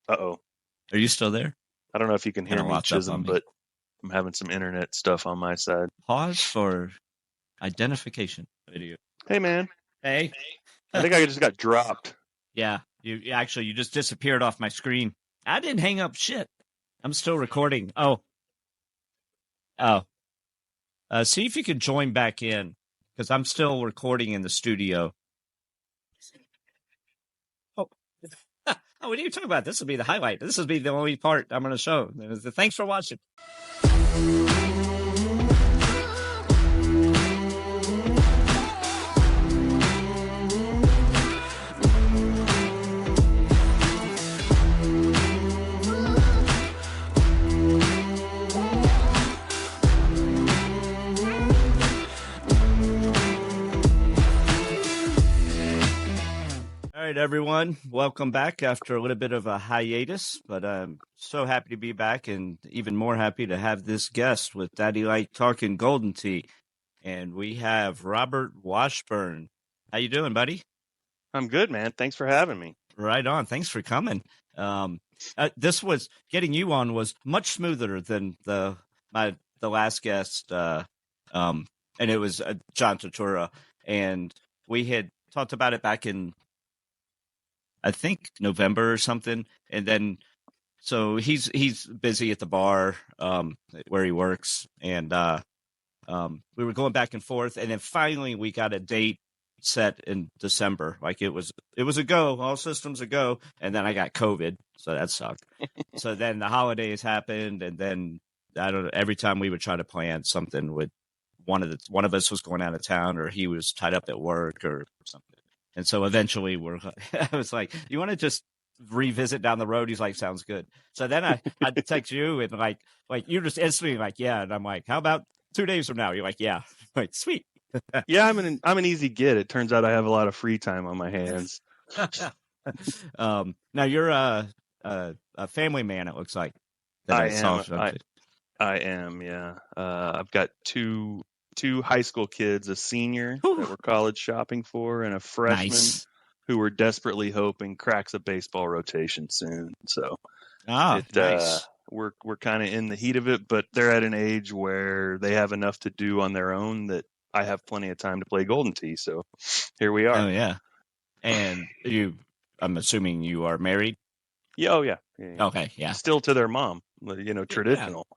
Uh-oh. Are you still there? I don't know if you can hear Kinda me, locked up on Chisholm, me. but I'm having some internet stuff on my side. Pause for identification video. Hey, man. Hey. I think I just got dropped. Yeah, you just disappeared off my screen. I didn't hang up shit. I'm still recording. Oh. See if you can join back in, because I'm still recording in the studio. Oh, what are you talking about? This will be the highlight. This will be the only part I'm going to show. Thanks for watching. All right, everyone. Welcome back after a little bit of a hiatus, but I'm so happy to be back and even more happy to have this guest with Daddy Like Talking Golden Tea. And we have Robert Washburn. How you doing, buddy? I'm good, man. Thanks for having me. Right on. Thanks for coming. This was getting you on was much smoother than the last guest, and it was John Turturro, and we had talked about it back in, I think, November or something, and then so he's busy at the bar where he works, and we were going back and forth, and then finally we got a date set in December. Like it was a go, all systems a go, and then I got COVID, so that sucked. So then the holidays happened, and then I don't know, every time we would try to plan something with one of us was going out of town, or he was tied up at work or something. And so eventually I was like, you want to just revisit down the road? He's like, sounds good. So then I text you and like you're just instantly like, yeah. And I'm like, how about 2 days from now? You're like, yeah. I'm like, sweet. Yeah, I'm an easy get. It turns out I have a lot of free time on my hands. Now you're a family man, it looks like. I am, yeah. I've got two high school kids, a senior that we're college shopping for, and a freshman who we're desperately hoping cracks a baseball rotation soon. So nice. We're kind of in the heat of it, but they're at an age where they have enough to do on their own that I have plenty of time to play Golden Tee. So here we are. Oh yeah. And I'm assuming you are married? Yeah. Oh yeah. Okay. Yeah. Still to their mom, traditional.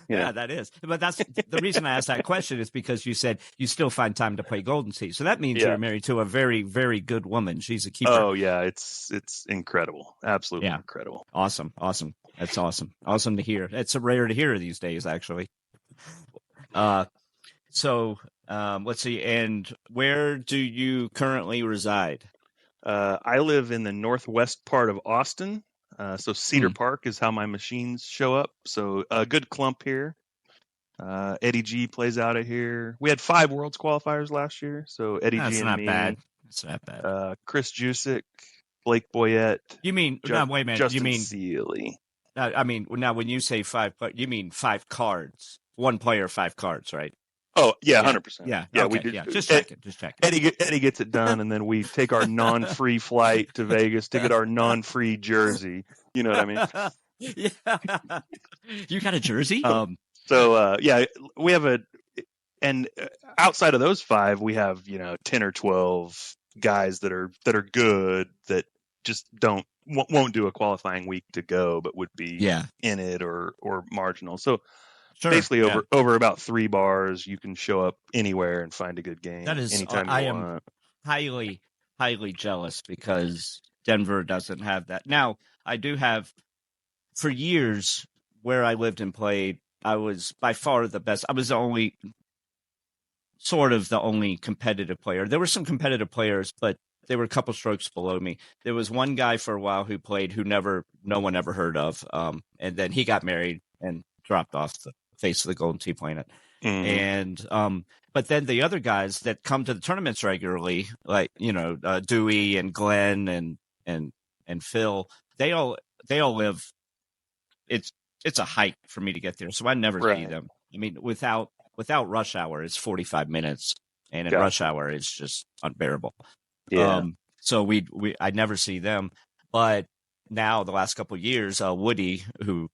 Yeah, that is. But that's the reason I asked that question is because you said you still find time to play Golden Tee. So that means you're married to a very, very good woman. She's a keeper. Oh yeah, it's incredible. Absolutely incredible. Awesome. That's awesome. Awesome to hear. It's rare to hear these days, actually. So let's see. And where do you currently reside? I live in the northwest part of Austin. So Cedar Park is how my machines show up. So a good clump here. Eddie G plays out of here. We had 5 Worlds qualifiers last year. So Eddie G and me. That's not bad. Chris Jusic, Blake Boyette. You mean, wait a minute. Justin you mean Seeley. I mean, now when you say 5, you mean 5 cards. 1 player, 5 cards, right? Oh, yeah, 100%. Yeah. Okay, we did. Yeah. Just checking. Eddie gets it done, and then we take our non-free flight to Vegas to get our non-free jersey. You know what I mean? Yeah. You got a jersey? We have and outside of those 5, we have 10 or 12 guys that are good that just won't do a qualifying week to go, but would be in it or marginal. So. Sure, basically, over about 3 bars, you can show up anywhere and find a good game. That is, anytime I want. am highly, highly jealous because Denver doesn't have that. Now, I do have, for years, where I lived and played, I was by far the best. I was the only competitive player. There were some competitive players, but they were a couple strokes below me. There was one guy for a while who played who no one ever heard of, and then he got married and dropped off the face of the Golden Tee planet. And but then the other guys that come to the tournaments regularly, like Dewey and Glenn and Phil, they all live. It's a hike for me to get there, so I never see them. I mean, without rush hour, it's 45 minutes, and in rush hour, it's just unbearable. Yeah. So I never see them, but now the last couple of years, Woody, who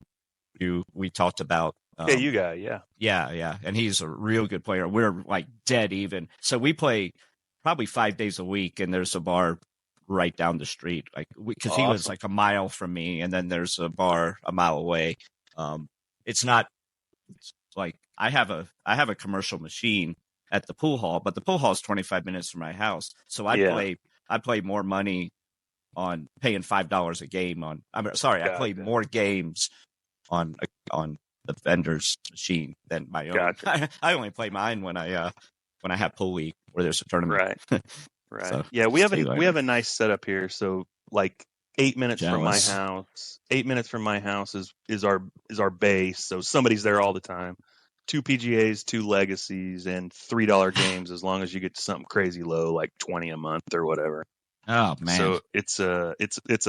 we talked about. Yeah, you guy, yeah. Yeah, and he's a real good player. We're like dead even. So we play probably 5 days a week, and there's a bar right down the street, like because he lives like a mile from me, and then there's a bar a mile away. It's not it's like I have a commercial machine at the pool hall, but the pool hall is 25 minutes from my house, so I play more money on paying $5 a game on. I play more games on the vendor's machine than my own. Gotcha. I only play mine when I have pool league where there's a tournament. Right. So, yeah, we have a nice setup here. So like 8 minutes from my house. 8 minutes from my house is our base. So somebody's there all the time. 2 PGAs, 2 legacies, and $3 games as long as you get to something crazy low like 20 a month or whatever. Oh man! So it's a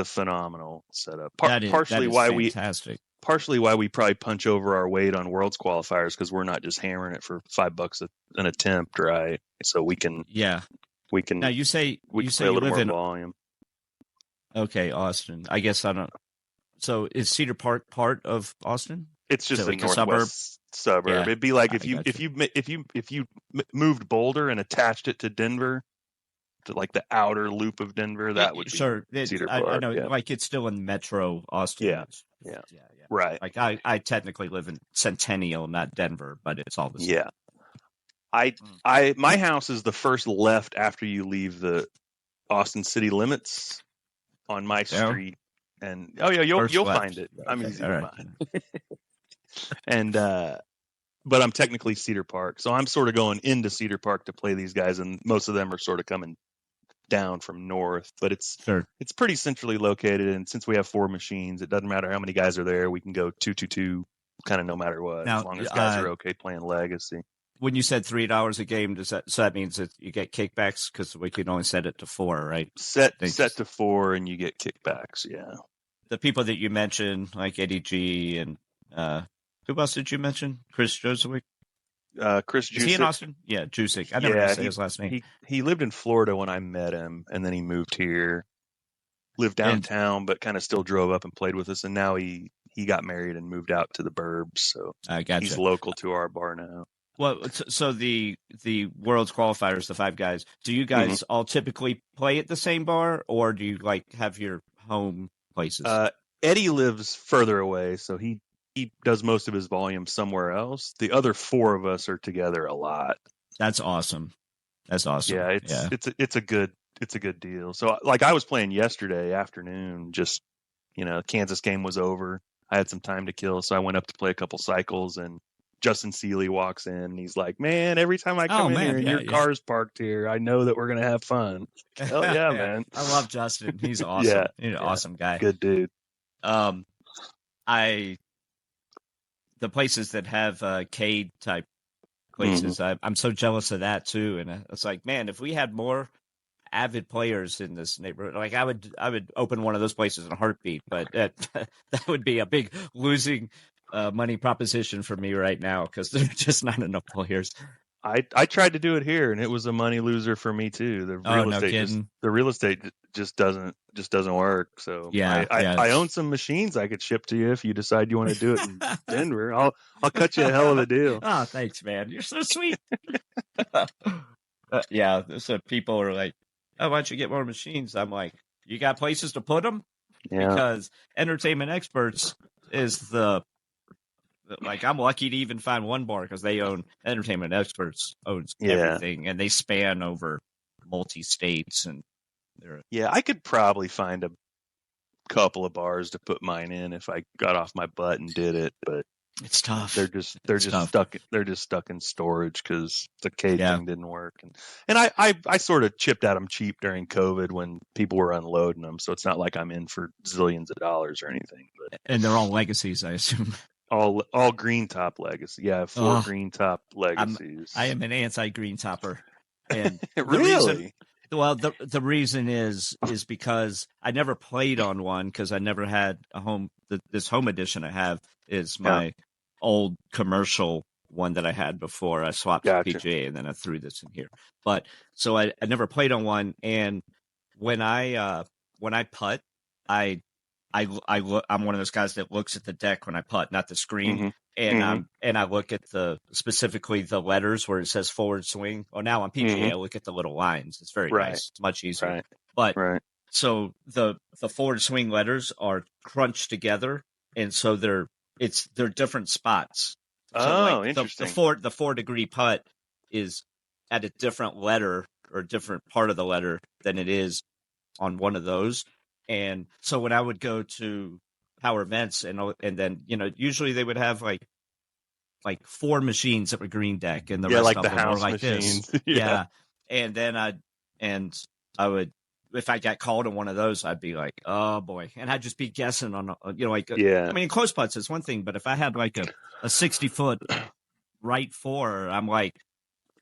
phenomenal setup. Partially why we probably punch over our weight on Worlds qualifiers because we're not just hammering it for $5 an attempt, right? So we can. Now you say you live in volume. Okay, Austin. I guess I don't. So is Cedar Park part of Austin? It's just a northwest suburb. Yeah. It'd be like if you moved Boulder and attached it to Denver, to like the outer loop of Denver, that would be Cedar Park. I know, like it's still in Metro Austin. Yeah. Right. Like I technically live in Centennial, not Denver, but it's all the same. Yeah. My house is the first left after you leave the Austin city limits on my street. And you'll find it. I'm easy to find. And but I'm technically Cedar Park, so I'm sort of going into Cedar Park to play these guys, and most of them are sort of coming down from north. But it's pretty centrally located, and since we have 4 machines, it doesn't matter how many guys are there. We can go 2-2-2, kind of no matter what, as long as guys are okay playing Legacy. When you said $3 a game, that means that you get kickbacks because we can only set it to 4, right? Set to 4, and you get kickbacks. Yeah. The people that you mentioned, like Eddie G, and who else did you mention? Chris Joswick? Chris Jusic. Is he in Austin? Yeah, Jusic. I never say his last name. He lived in Florida when I met him, and then he moved here. Lived downtown, but kind of still drove up and played with us. And now he got married and moved out to the burbs, so he's local to our bar now. Well, so the World's qualifiers, the 5 guys, do you guys all typically play at the same bar, or do you like have your home places? Eddie lives further away, so he does most of his volume somewhere else. The other 4 of us are together a lot. That's awesome. Yeah, it's a good deal. So like I was playing yesterday afternoon, just Kansas game was over. I had some time to kill, so I went up to play a couple cycles, and Justin Seeley walks in and he's like, "Man, every time I come in here and your car's parked here, I know that we're gonna have fun." Hell yeah, man! I love Justin. He's awesome. He's an awesome guy. Good dude. The places that have Cade type places, I'm so jealous of that too. And it's like, man, if we had more avid players in this neighborhood, like I would open one of those places in a heartbeat. But that would be a big losing money proposition for me right now because there's just not enough players. I tried to do it here, and it was a money loser for me too. The real estate just doesn't work. So I own some machines I could ship to you if you decide you want to do it in Denver. I'll cut you a hell of a deal. Oh, thanks, man. You're so sweet. So people are like, "Oh, why don't you get more machines?" I'm like, "You got places to put them?" Yeah. Because Entertainment Experts is I'm lucky to even find one bar because they own Entertainment Experts owns everything, and they span over multi-states. And I could probably find a couple of bars to put mine in if I got off my butt and did it, but it's tough. They're just stuck in storage because the cage thing didn't work, and I sort of chipped at them cheap during COVID when people were unloading them, so it's not like I'm in for zillions of dollars or anything. But and they're all legacies, I assume. All green top legacy. Yeah, 4 green top legacies. I am an anti-green topper. And really? The reason is because I never played on one because I never had a home. This home edition I have is my old commercial one that I had before. I swapped the PGA and then I threw this in here. But so I never played on one. And when I putt, I I'm one of those guys that looks at the deck when I putt, not the screen. Mm-hmm. And I look at specifically the letters where it says forward swing. Oh, now on PGA, I look at the little lines. It's very Right. nice. It's much easier. Right. But Right. so the forward swing letters are crunched together, and so they're different spots. So like interesting. the 4-degree putt is at a different letter or different part of the letter than it is on one of those. And so when I would go to power events and then, usually they would have like 4 machines at the green deck and the rest like of the them house were like machines. this. Yeah. And then I would, if I got called on one of those, I'd be like, oh boy. And I'd just be guessing on, I mean, close putts is one thing, but if I had like a 60-foot right 4, I'm like,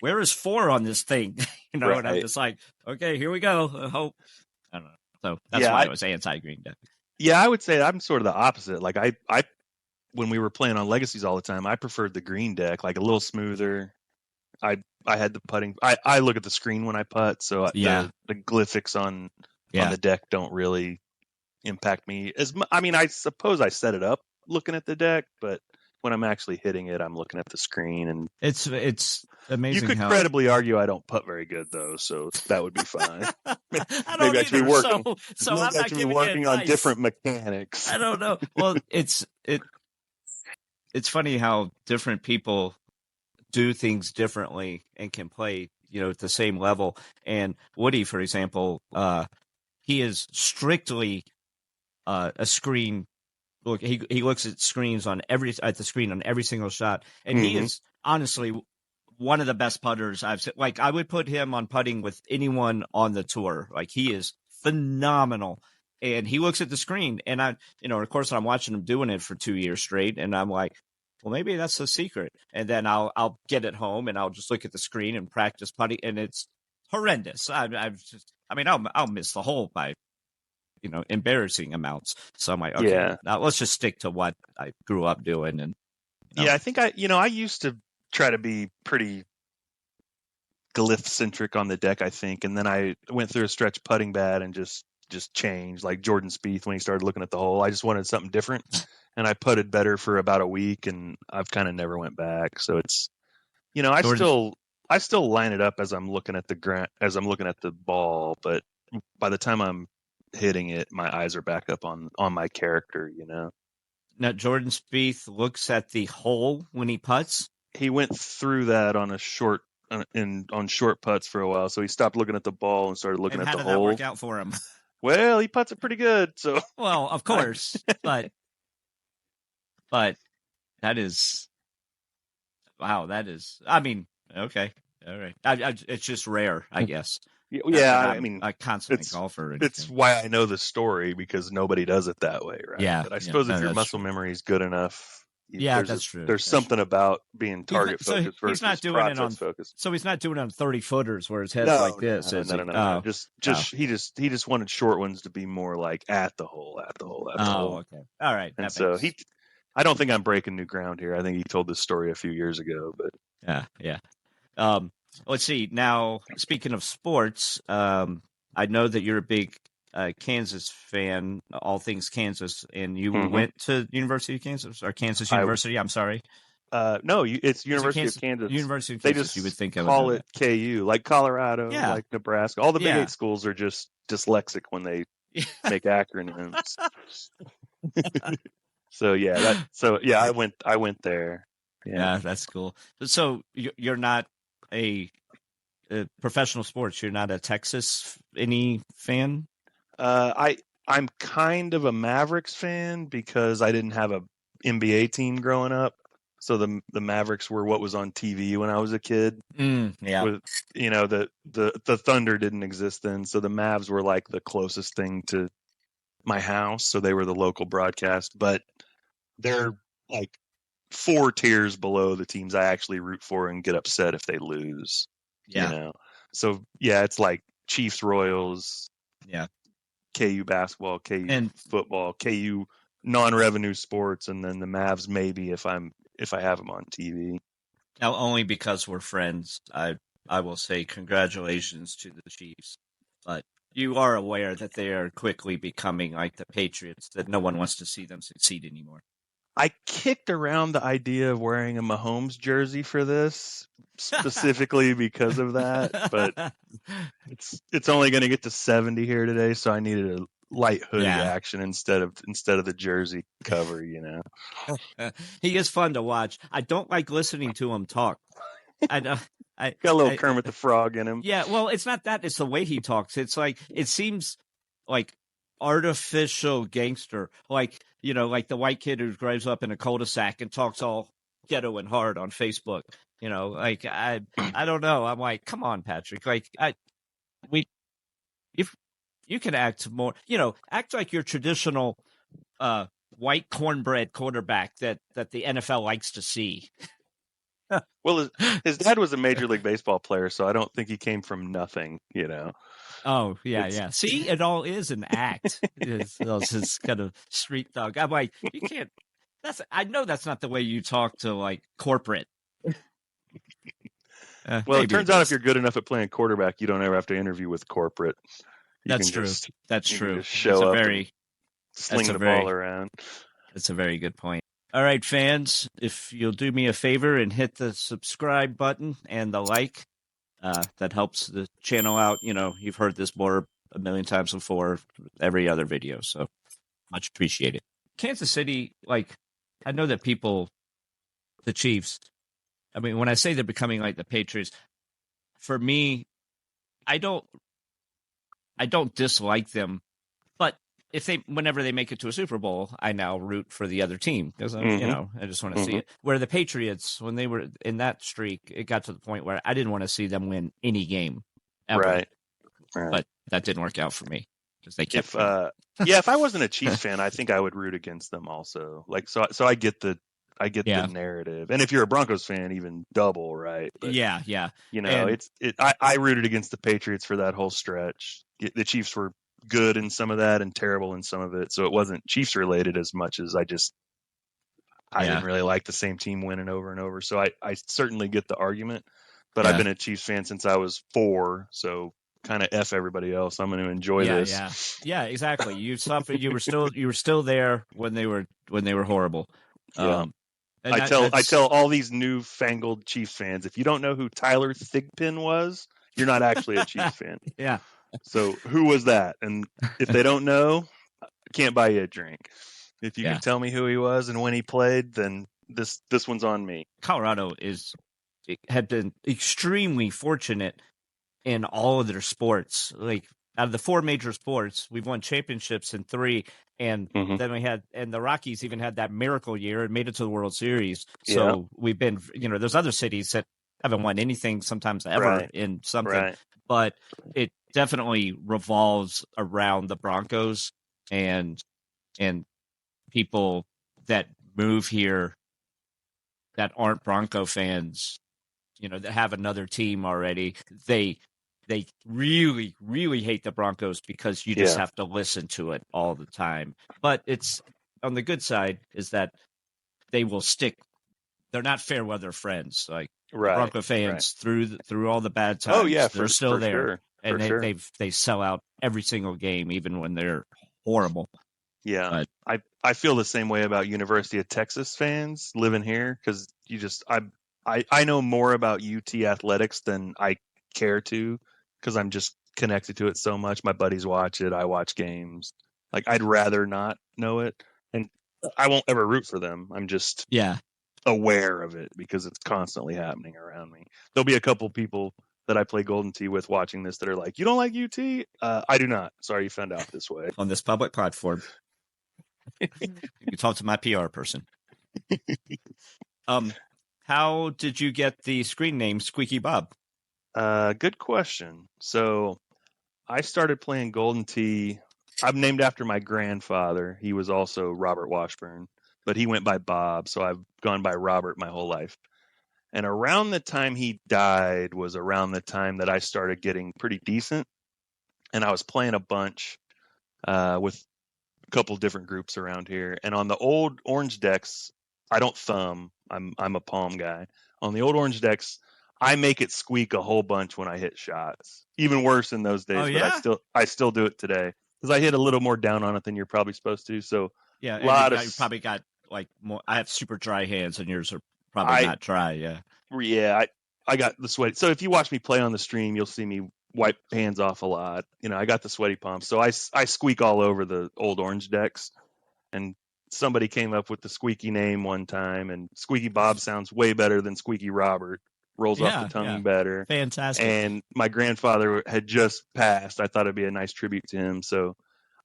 where is 4 on this thing? And I'm just like, okay, here we go. I hope. I don't know. So that's why I was anti-green deck. Yeah, I would say I'm sort of the opposite. Like I when we were playing on Legacies all the time, I preferred the green deck, like a little smoother. I had the putting. I look at the screen when I putt, so the glyphics on the deck don't really impact me as much. I mean, I suppose I set it up looking at the deck, but when I'm actually hitting it, I'm looking at the screen. And it's amazing. You could credibly argue I don't putt very good though, so that would be fine. Maybe I should be working. So I'm not giving working on different mechanics. I don't know. Well, it's funny how different people do things differently and can play, at the same level. And Woody, for example, he is strictly a screen. Look, he looks at the screen on every single shot, and he is honestly one of the best putters I've seen. Like, I would put him on putting with anyone on the tour. Like, he is phenomenal, and he looks at the screen. And of course, I'm watching him doing it for 2 years straight, and I'm like, well, maybe that's the secret. And then I'll get it home and I'll just look at the screen and practice putting, and it's horrendous. I'll miss the hole by embarrassing amounts. So I'm like, okay, now let's just stick to what I grew up doing. And I think I used to try to be pretty glyph centric on the deck, I think, and then I went through a stretch putting bad and just changed, like Jordan Spieth when he started looking at the hole. I just wanted something different, and I putted better for about a week, and I've kind of never went back. So it's I still line it up as I'm looking at the ball, but by the time I'm hitting it, my eyes are back up on my character. Now Jordan Spieth looks at the hole when he putts. He went through that on short putts for a while, so he stopped looking at the ball and started looking at the hole. How did that work out for him? Well, he putts it pretty good, so. Well, of course, but that is, wow. That is, I mean, okay, all right. It's just rare, I guess. Yeah, I mean, a consummate golfer. It's why I know the story, because nobody does it that way, right? Yeah. But I suppose if your muscle memory is good enough. That's true. There's something about being target focused versus process focused. So he's not doing it on 30-footers where his head's like this. No. He just wanted short ones to be more like at the hole. Okay. All right. And so I don't think I'm breaking new ground here. I think he told this story a few years ago, but yeah. Let's see. Now, speaking of sports, I know that you're a big Kansas fan, all things Kansas, and you went to University of Kansas or Kansas University. I'm sorry. No, it's University of Kansas. University of Kansas. They just you would think call it KU, like Colorado, like Nebraska. All the Big 8 schools are just dyslexic when they make acronyms. So I went there. Yeah, that's cool. So you're not a professional sports. You're not a Texas fan. I'm kind of a Mavericks fan because I didn't have a NBA team growing up, so the Mavericks were what was on TV when I was a kid. Yeah, the Thunder didn't exist then, so the Mavs were like the closest thing to my house, so they were the local broadcast. But they're like 4 tiers below the teams I actually root for and get upset if they lose. So it's like Chiefs, Royals. Yeah. KU basketball, KU football, KU non-revenue sports, and then the Mavs maybe if I have them on TV. Now, only because we're friends, I will say congratulations to the Chiefs. But You are aware that they are quickly becoming like the Patriots, that no one wants to see them succeed anymore. I kicked around the idea of wearing a Mahomes jersey for this specifically because of that, but it's only going to get to 70 here today, so I needed a light hoodie Yeah. action instead of the jersey cover, you know. He is fun to watch. I don't like listening to him talk. I know. Got a little Kermit the Frog in him. Yeah, well, it's not that. It's the way he talks. It's like, it seems like artificial gangster. Like, you know, like the white kid who grows up in a cul-de-sac and talks all ghetto and hard on Facebook. You know, like, I don't know. I'm like, come on, Patrick. Like, if you can act more, you know, act like your traditional white cornbread quarterback that the NFL likes to see. Well, his dad was a Major League Baseball player, so I don't think he came from nothing, you know. Oh, yeah, yeah. See, it all is an act. It's his kind of street thug. I'm like, you can't. I know that's not the way you talk to like corporate. Well, it turns out if you're good enough at playing quarterback, you don't ever have to interview with corporate. That's true. That's true. Just show up and sling the ball around. That's a very good point. All right, fans, if you'll do me a favor and hit the subscribe button and the like, that helps the channel out. You know, you've heard this more a million times before, every other video, so much appreciated. Kansas City, like, I know that people, the Chiefs, I mean, when I say they're becoming like the Patriots, for me, I don't dislike them, but whenever they make it to a Super Bowl, I now root for the other team because you know, I just want to see it. Where the Patriots, when they were in that streak, it got to the point where I didn't want to see them win any game ever. Right. But that didn't work out for me because they kept. If I wasn't a Chiefs fan, I think I would root against them also. Like, so I get the narrative, and if you're a Broncos fan, even double, right? But, yeah. You know, I rooted against the Patriots for that whole stretch. The Chiefs were good in some of that and terrible in some of it, so it wasn't Chiefs related as much as I didn't really like the same team winning over and over. So I certainly get the argument, but I've been a Chiefs fan since I was 4, so kind of F everybody else. I'm going to enjoy this. Yeah, exactly. You suffered. You were still there when they were horrible. Yeah. I tell all these newfangled Chiefs fans, if you don't know who Tyler Thigpen was, you're not actually a Chiefs fan. Yeah. So who was that? And if they don't know, I can't buy you a drink. If you can tell me who he was and when he played, then this one's on me. Colorado had been extremely fortunate in all of their sports. Like, out of the 4 major sports, we've won championships in 3, and then the Rockies even had that miracle year and made it to the World Series. So we've been, you know, there's other cities that haven't won anything sometimes ever in something, but it definitely revolves around the Broncos and people that move here that aren't Bronco fans, you know, that have another team already. They really, really hate the Broncos because you just have to listen to it all the time. But it's, on the good side, is that they will stick. They're not fair weather friends. Like, Bronco fans through all the bad times. Oh yeah, they're still there, sure. And they sell out every single game, even when they're horrible. Yeah, but I feel the same way about University of Texas fans living here, because I know more about UT athletics than I care to, because I'm just connected to it so much. My buddies watch it. I watch games. Like, I'd rather not know it, and I won't ever root for them. I'm just aware of it because it's constantly happening around me. There'll be a couple people that I play Golden Tee with watching this that are like, "You don't like UT?" I do not. Sorry you found out this way. On this public platform. You talk to my PR person. How did you get the screen name Squeaky Bob? Good question. So I started playing Golden Tee. I'm named after my grandfather. He was also Robert Washburn, but he went by Bob, so I've gone by Robert my whole life. And around the time he died was around the time that I started getting pretty decent, and I was playing a bunch with a couple different groups around here. And on the old orange decks, I don't thumb. I'm a palm guy. On the old orange decks, I make it squeak a whole bunch when I hit shots. Even worse in those days, Oh, but yeah? I still do it today because I hit a little more down on it than you're probably supposed to. So Yeah, a and lot of you probably got like more. I have super dry hands, and yours are probably I not dry. Yeah. yeah I got the sweaty. So if you watch me play on the stream, you'll see me wipe hands off a lot. I got the sweaty palms, so I squeak all over the old orange decks. And somebody came up with the Squeaky name one time, and Squeaky Bob sounds way better than Squeaky Robert. Rolls off the Yeah, tongue yeah. better. Fantastic. And my grandfather had just passed. I thought it'd be a nice tribute to him. So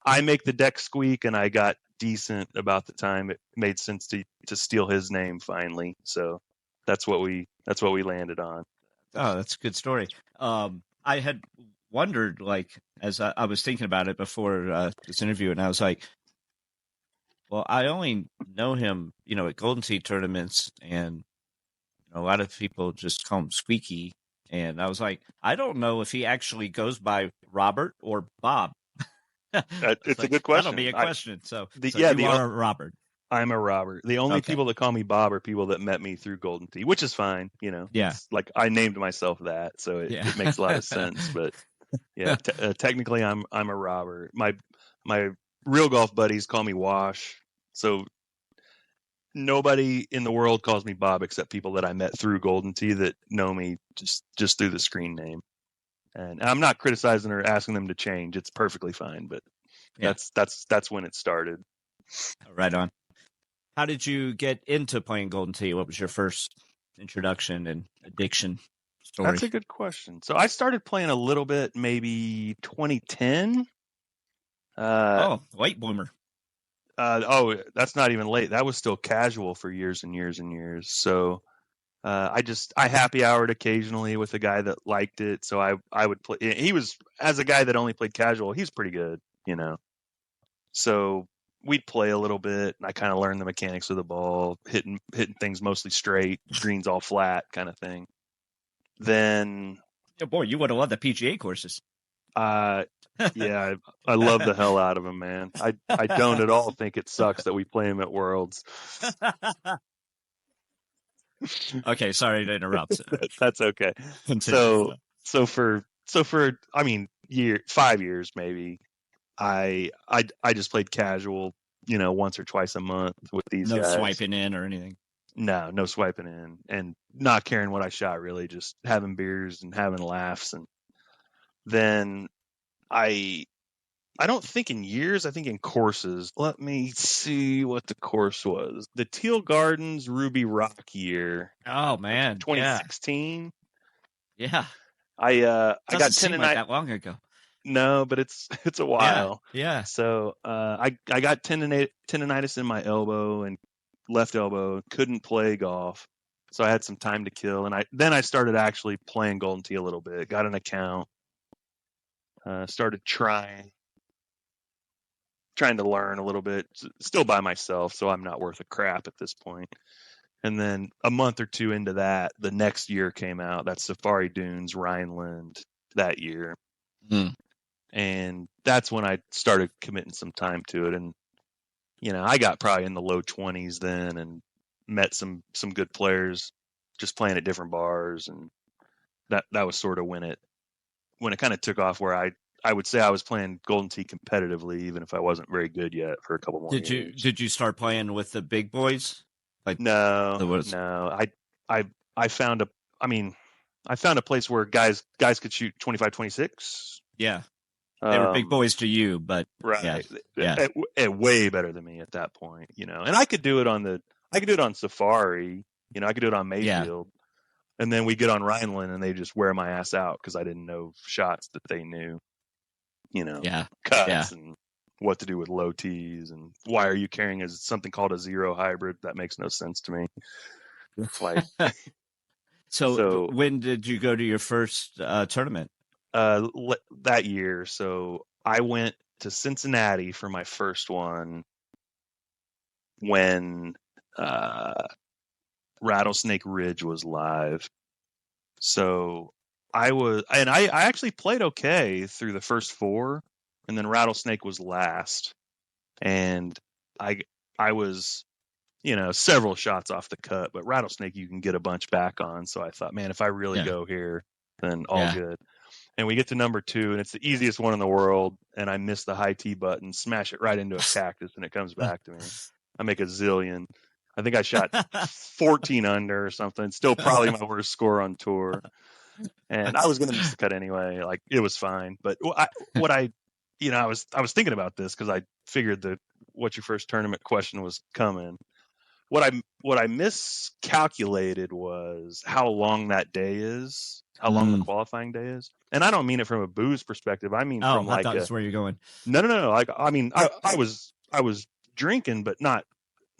I make the deck squeak, and I got decent about the time it made sense to steal his name finally. So that's what we landed on. Oh, that's a good story. I had wondered, like, as I was thinking about it before this interview, and I was like, well, I only know him, at Golden Tee tournaments, and a lot of people just call him Squeaky. And I was like, I don't know if he actually goes by Robert or Bob. It's It's a like, good that'll question. be a question. So, The so yeah, you the are a Robert. I'm a Robert. The only Okay. people that call me Bob are people that met me through Golden Tee, which is fine. Yeah. It's like I named myself that, so Yeah. it makes a lot of sense. But yeah, technically I'm a Robert. My real golf buddies call me Wash. So nobody in the world calls me Bob except people that I met through Golden Tee that know me just through the screen name. And I'm not criticizing or asking them to change. It's perfectly fine. But Yeah. that's when it started. Right on. How did you get into playing Golden Tee? What was your first introduction and addiction story? That's a good question. So I started playing a little bit, maybe 2010. Late bloomer. That's not even late. That was still casual for years and years and years. So I happy houred occasionally with a guy that liked it. So I would play. He was, as a guy that only played casual, he's pretty good. So we'd play a little bit, and I kind of learned the mechanics of the ball, hitting things mostly straight, greens all flat, kind of thing. Then Oh, boy, you would have loved the PGA courses. yeah, I love the hell out of them, man. I don't at all think it sucks that we play them at Worlds. Okay, sorry to interrupt. That's okay. Continue. So for I mean 5 years maybe, I just played casual, once or twice a month with these No guys. swiping in or anything. No swiping in, and not caring what I shot, really, just having beers and having laughs. And then I don't think in years, I think in courses. Let me see what the course was. The Teal Gardens Ruby Rock year. Oh man, 2016. Yeah. I Doesn't got seem 10 and like 9. that long ago. No, but it's a while. Yeah. So I got tendonitis in my elbow and left elbow. Couldn't play golf, so I had some time to kill. And I started actually playing Golden Tee a little bit. Got an account. Started trying to learn a little bit. Still by myself, so I'm not worth a crap at this point. And then a month or two into that, the next year came out. That's Safari Dunes Rhineland that year. Mm. And that's when I started committing some time to it. And I got probably in the low 20s then, and met some good players just playing at different bars. And that was sort of when it kind of took off, where I would say I was playing Golden Tee competitively, even if I wasn't very good yet, for a couple more years. Did you start playing with the big boys? Like No. I found a place where guys could shoot 25, 26. Yeah. They were big boys to you, but right. Yeah. Way better than me at that point, and I could do it on Safari, I could do it on Mayfield. And then we get on Rhineland and they just wear my ass out because I didn't know shots that they knew, cuts and what to do with low tees, and why are you carrying something called a zero hybrid? That makes no sense to me. Like, so when did you go to your first tournament? That year. So I went to Cincinnati for my first one when Rattlesnake Ridge was live. So I actually played okay through the first 4, and then Rattlesnake was last. And I was several shots off the cut, but rattlesnake you can get a bunch back on. So I thought, man, if I really go here, then all good. And we get to number 2, and it's the easiest one in the world. And I miss the high T button, smash it right into a cactus, and it comes back to me. I make a zillion. I think I shot 14 under or something. Still probably my worst score on tour. And I was going to miss the cut anyway. Like, it was fine. But I was thinking about this because I figured that what's your first tournament question was coming. What I miscalculated was how long that day is, how long the qualifying day is. And I don't mean it from a booze perspective. I mean from I thought that's where you're going. No. Like, I mean, I was drinking, but not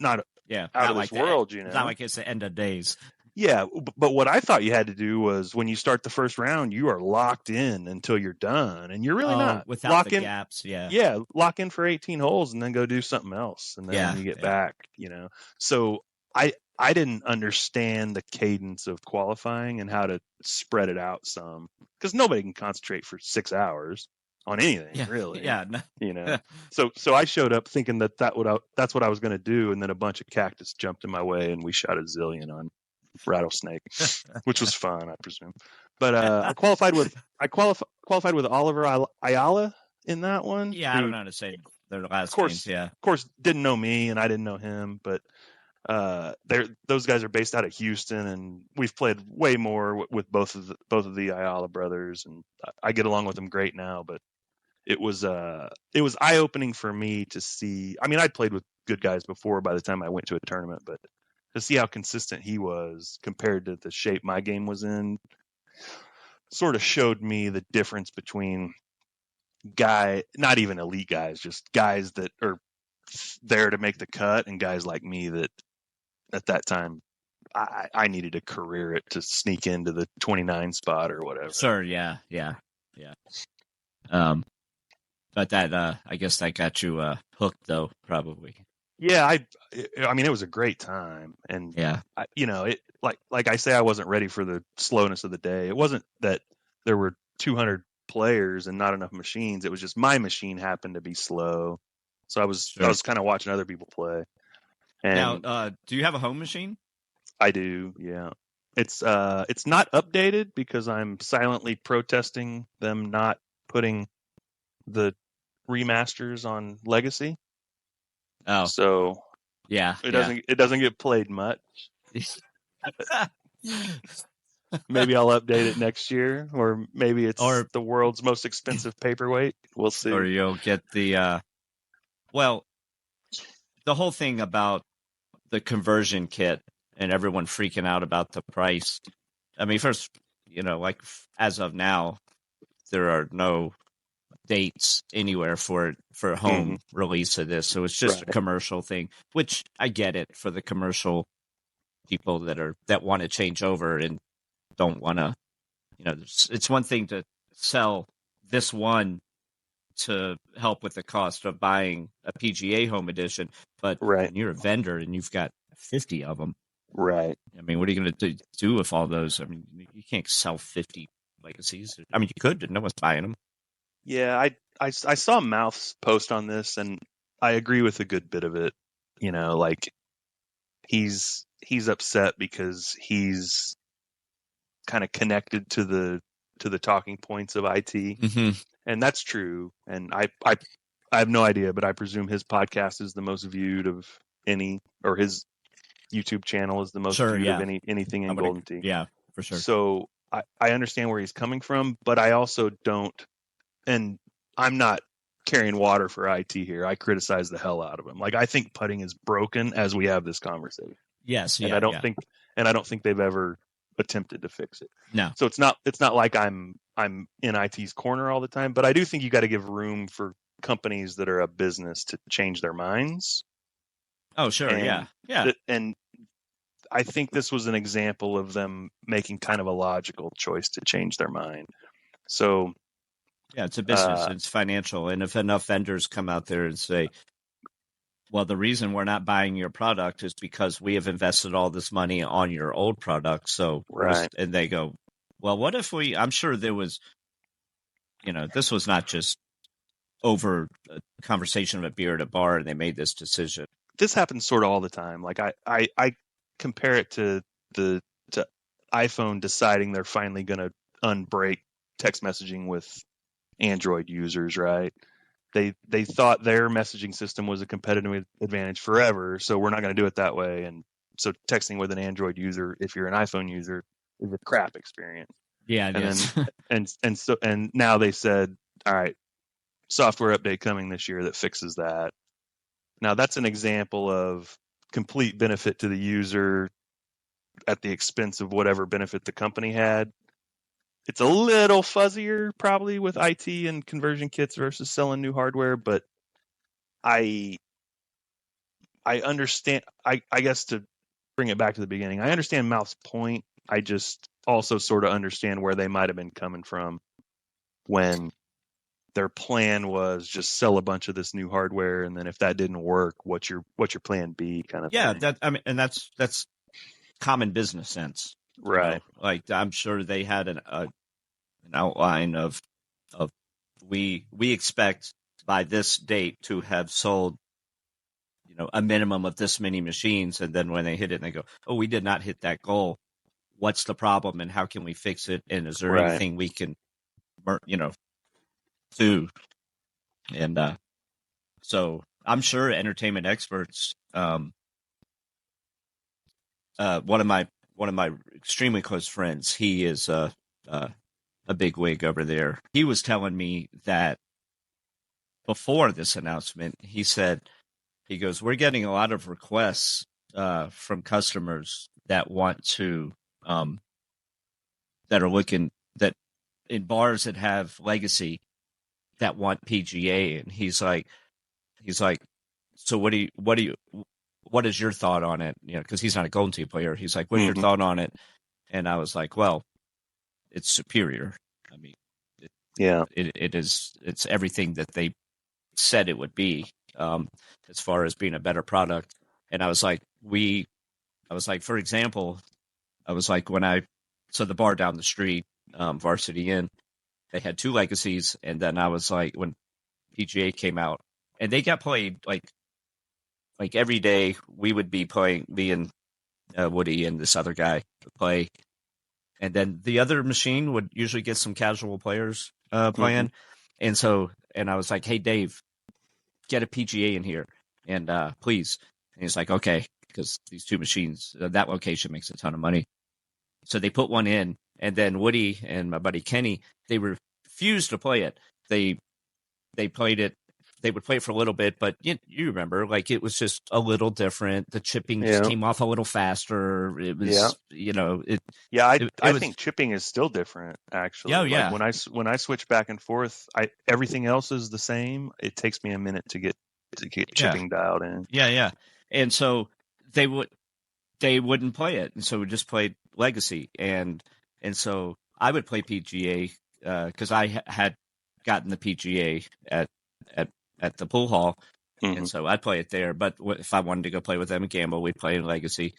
out of this world, It's not like it's the end of days. Yeah, but what I thought you had to do was when you start the first round, you are locked in until you're done, and you're really not. Without lock the in, gaps. Yeah, lock in for 18 holes and then go do something else, and then you get back. So I didn't understand the cadence of qualifying and how to spread it out some, because nobody can concentrate for 6 hours on anything, really. Yeah, no. So I showed up thinking that's what I was going to do, and then a bunch of cactus jumped in my way, and we shot a zillion on rattlesnake, which was fun, I presume. But I qualified with Oliver Ayala in that one. Yeah, I don't know how to say their last names. Yeah, of course, didn't know me and I didn't know him, but those guys are based out of Houston, and we've played way more with both of the Ayala brothers, and I get along with them great now. But it was eye opening for me to see. I mean, I'd played with good guys before by the time I went to a tournament, but to see how consistent he was compared to the shape my game was in sort of showed me the difference between not even elite guys, just guys that are there to make the cut, and guys like me that at that time I needed to career it to sneak into the 29 spot or whatever. Sure, yeah. But that I guess that got you hooked though, probably. Yeah, I mean, it was a great time, and it like I say, I wasn't ready for the slowness of the day. It wasn't that there were 200 players and not enough machines. It was just my machine happened to be slow, so I was kind of watching other people play. And now, do you have a home machine? I do, yeah. It's not updated because I'm silently protesting them not putting the remasters on Legacy. Oh, so it doesn't get played much. Maybe I'll update it next year, or maybe it's the world's most expensive paperweight. We'll see. Or you'll get the the whole thing about the conversion kit and everyone freaking out about the price. I mean, first, like as of now, there are no dates anywhere for home release of this, so it's just a commercial thing, which I get it for the commercial people that want to change over and don't want to. It's one thing to sell this one to help with the cost of buying a PGA home edition, but when you're a vendor and you've got 50 of them, right? I mean, what are you going to do with all those? I mean, you can't sell 50 legacies. I mean, you could, but no one's buying them. Yeah, I saw Mouth's post on this, and I agree with a good bit of it. Like he's upset because he's kind of connected to the talking points of IT, and that's true. And I have no idea, but I presume his podcast is the most viewed of any, or his YouTube channel is the most viewed of anything in Golden Tee. Yeah, for sure. So I understand where he's coming from, but I also don't. And I'm not carrying water for IT here. I criticize the hell out of him. Like, I think putting is broken as we have this conversation. Yes, and I don't think they've ever attempted to fix it. No. So it's not like I'm in IT's corner all the time, but I do think you got to give room for companies that are a business to change their minds. Oh, sure, yeah. And I think this was an example of them making kind of a logical choice to change their mind. So yeah, it's a business. It's financial. And if enough vendors come out there and say, well, the reason we're not buying your product is because we have invested all this money on your old product. So, and they go, well, what if I'm sure there was, this was not just over a conversation of a beer at a bar and they made this decision. this happens sort of all the time. Like I compare it to iPhone deciding they're finally going to unbreak text messaging with Android users, right? They thought their messaging system was a competitive advantage forever, so we're not going to do it that way. And so texting with an Android user, if you're an iPhone user, is a crap experience. Yeah, it And is. then and now they said, all right, software update coming this year that fixes that. Now that's an example of complete benefit to the user at the expense of whatever benefit the company had. It's a little fuzzier probably with IT and conversion kits versus selling new hardware, but I understand. I guess to bring it back to the beginning, I understand Mouth's point. I just also sort of understand where they might have been coming from when their plan was just sell a bunch of this new hardware, and then if that didn't work, what's your plan B kind of Yeah, thing. and that's common business sense. Right. Like I'm sure they had an outline of we expect by this date to have sold a minimum of this many machines, and then when they hit it and they go, oh, we did not hit that goal, what's the problem and how can we fix it, and is there Right. anything we can do? And so I'm sure entertainment experts, one of my extremely close friends, he is a big wig over there, he was telling me that before this announcement, he goes, we're getting a lot of requests from customers that want to that are looking that in bars that have legacy that want PGA, and he's like, so what is your thought on it? Because he's not a Golden Tee player. He's like, what's your thought on it? And I was like, well, it's superior. I mean, it's everything that they said it would be, as far as being a better product. And I was like, for example, I was like, so the bar down the street, Varsity Inn, they had two legacies. And then I was like, when PGA came out and they got played like every day, we would be playing, me and Woody and this other guy would play. And then the other machine would usually get some casual players playing. And I was like, hey, Dave, get a PGA in here, and please. And he's like, okay, because these two machines, that location makes a ton of money. So they put one in, and then Woody and my buddy Kenny, they refused to play it. They played it. They would play it for a little bit, but you remember, like, it was just a little different. The chipping just came off a little faster. It was, I think chipping is still different, actually. Oh, yeah. Like when I switch back and forth, everything else is the same. It takes me a minute to get chipping dialed in. Yeah. And so they wouldn't play it, and so we just played Legacy, and so I would play PGA because I had gotten the PGA at the pool hall, and so I'd play it there. But if I wanted to go play with them and gamble, we'd play in Legacy.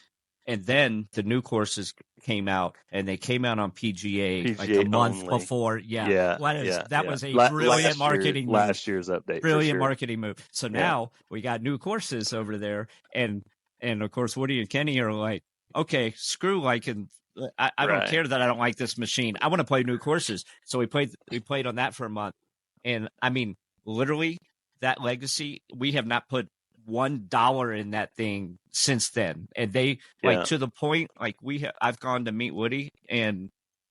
And then the new courses came out, and they came out on PGA like a month only. before. That was a brilliant marketing move. Last year's update. Brilliant marketing move. So now we got new courses over there, and of course Woody and Kenny are like, okay, screw I don't care that I don't like this machine. I want to play new courses. So we played on that for a month, and I mean, literally, that Legacy, we have not put $1 in that thing since then. And they to the point, like I've gone to meet Woody, and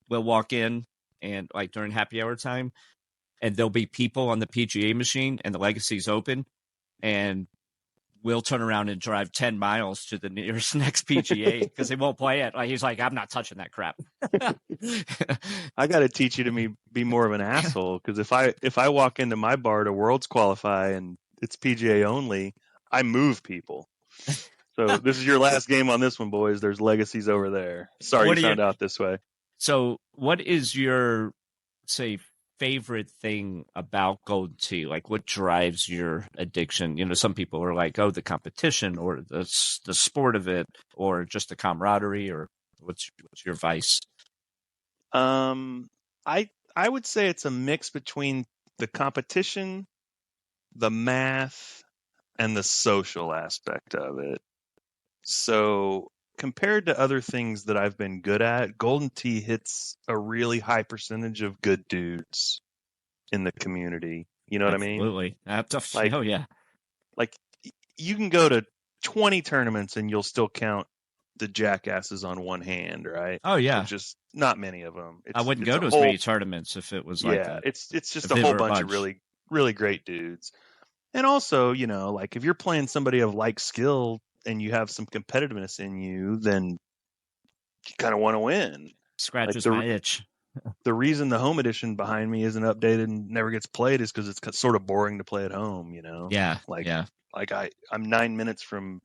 we'll walk in and like during happy hour time, and there'll be people on the PGA machine and the Legacy's open, and we'll turn around and drive 10 miles to the nearest next PGA because they won't play it. Like, he's like, I'm not touching that crap. I got to teach you to be more of an asshole, because if I walk into my bar to Worlds qualify and it's PGA only, I move people. So this is your last game on this one, boys. There's Legacies over there. Sorry you found out this way. So what is your, say, favorite thing about Golden Tee? Like, what drives your addiction? Some people are like, oh, the competition, or the sport of it, or just the camaraderie, or what's your vice? I would say it's a mix between the competition, the math, and the social aspect of it. So compared to other things that I've been good at, Golden Tee hits a really high percentage of good dudes in the community. You know what I mean? Absolutely. Like, oh yeah. like you can go to 20 tournaments and you'll still count the jackasses on one hand, right? Oh yeah. There's just not many of them. I wouldn't it's go a to as whole, many tournaments if it was like that. it's just If a it whole were a bunch of bunch. really, really great dudes. And also, you know, like if you're playing somebody of like skill and you have some competitiveness in you, then you kind of want to win. Scratches Like my itch. the reason the home edition behind me isn't updated and never gets played is because it's sort of boring to play at home, you know? Yeah. Like, yeah. like I'm 9 minutes from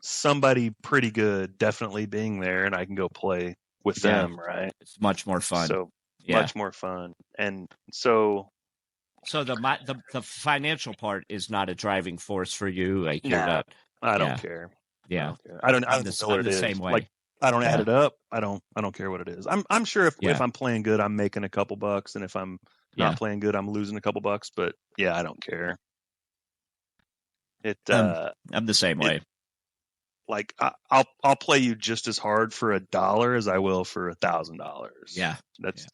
somebody pretty good definitely being there and I can go play with them, right? It's much more fun. So yeah. much more fun. And so the financial part is not a driving force for you. Like you're not. I don't care. Yeah. I don't know what it the is. same way. Like I don't add it up. I don't care what it is. I'm sure if I'm playing good, I'm making a couple bucks, and if I'm not playing good, I'm losing a couple bucks. But yeah, I don't care. I'm the same way. Like I'll play you just as hard for $1 as I will for $1,000. Yeah,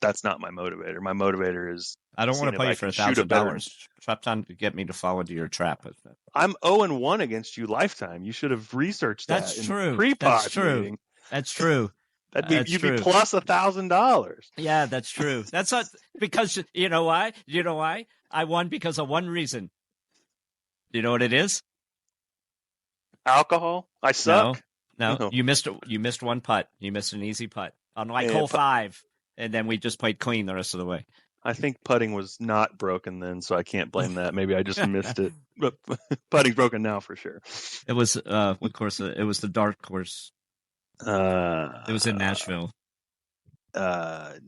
that's not my motivator. My motivator is I don't want to play you for $1,000. Stop trying to get me to fall into your trap. I'm 0-1 against you lifetime. You should have researched that. That's true. Pre-pod meeting. That's true. You'd be plus $1,000. Yeah, that's true. That's not because you know why? You know why? I won because of one reason. Do you know what it is? Alcohol? I suck. No. You missed one putt. You missed an easy putt on hole 5, and then we just played clean the rest of the way. I think putting was not broken then, so I can't blame that. Maybe I just missed it. But putting's broken now for sure. It was what course? It was the dark course. It was in Nashville. Nihon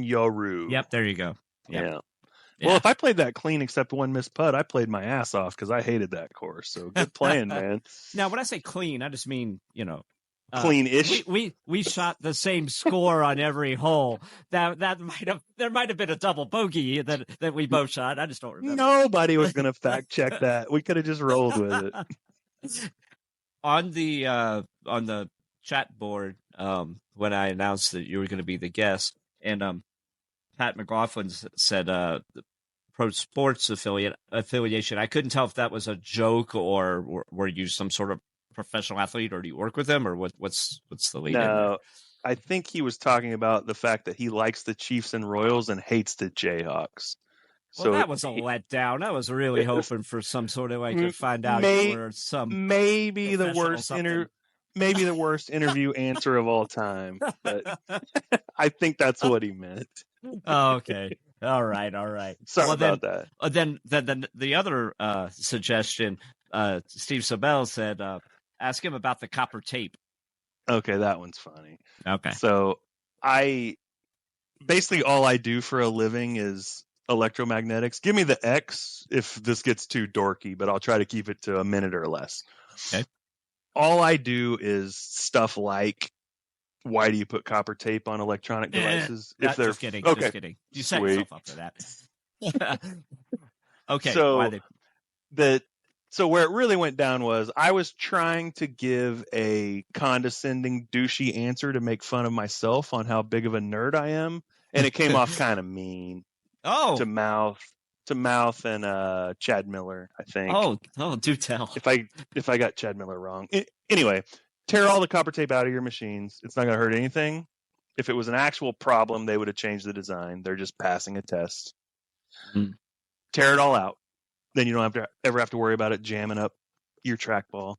Yoru. Yep, there you go. Yep. Yeah. Well, if I played that clean except one missed putt, I played my ass off because I hated that course. So good playing, man. Now, when I say clean, I just mean, clean-ish. We shot the same score on every hole. There might have been a double bogey that we both shot. I just don't remember. Nobody was going to fact check that. We could have just rolled with it. On the chat board, when I announced that you were going to be the guest, and Pat McLaughlin said the pro sports affiliation. I couldn't tell if that was a joke or were you some sort of professional athlete, or do you work with them, or what's the lead? No, I think he was talking about the fact that he likes the Chiefs and Royals and hates the Jayhawks. Well, so that was a letdown. I was really hoping for some sort of to find out maybe the worst interview answer of all time. But I think that's what he meant. Oh, okay. All right. Sorry about that. Then the other suggestion, Steve Sabell said, ask him about the copper tape. Okay, that one's funny. Okay. So basically all I do for a living is electromagnetics. Give me the X if this gets too dorky, but I'll try to keep it to a minute or less. Okay. All I do is stuff like, why do you put copper tape on electronic devices? If they're just kidding. Okay. Just kidding. You set yourself up for that. Okay. So where it really went down was I was trying to give a condescending, douchey answer to make fun of myself on how big of a nerd I am, and it came off kind of mean. Oh, to Mouth and Chad Miller, I think. Oh, do tell. If I got Chad Miller wrong. Anyway, tear all the copper tape out of your machines. It's not going to hurt anything. If it was an actual problem, they would have changed the design. They're just passing a test. Mm. Tear it all out. Then you don't ever have to worry about it jamming up your trackball.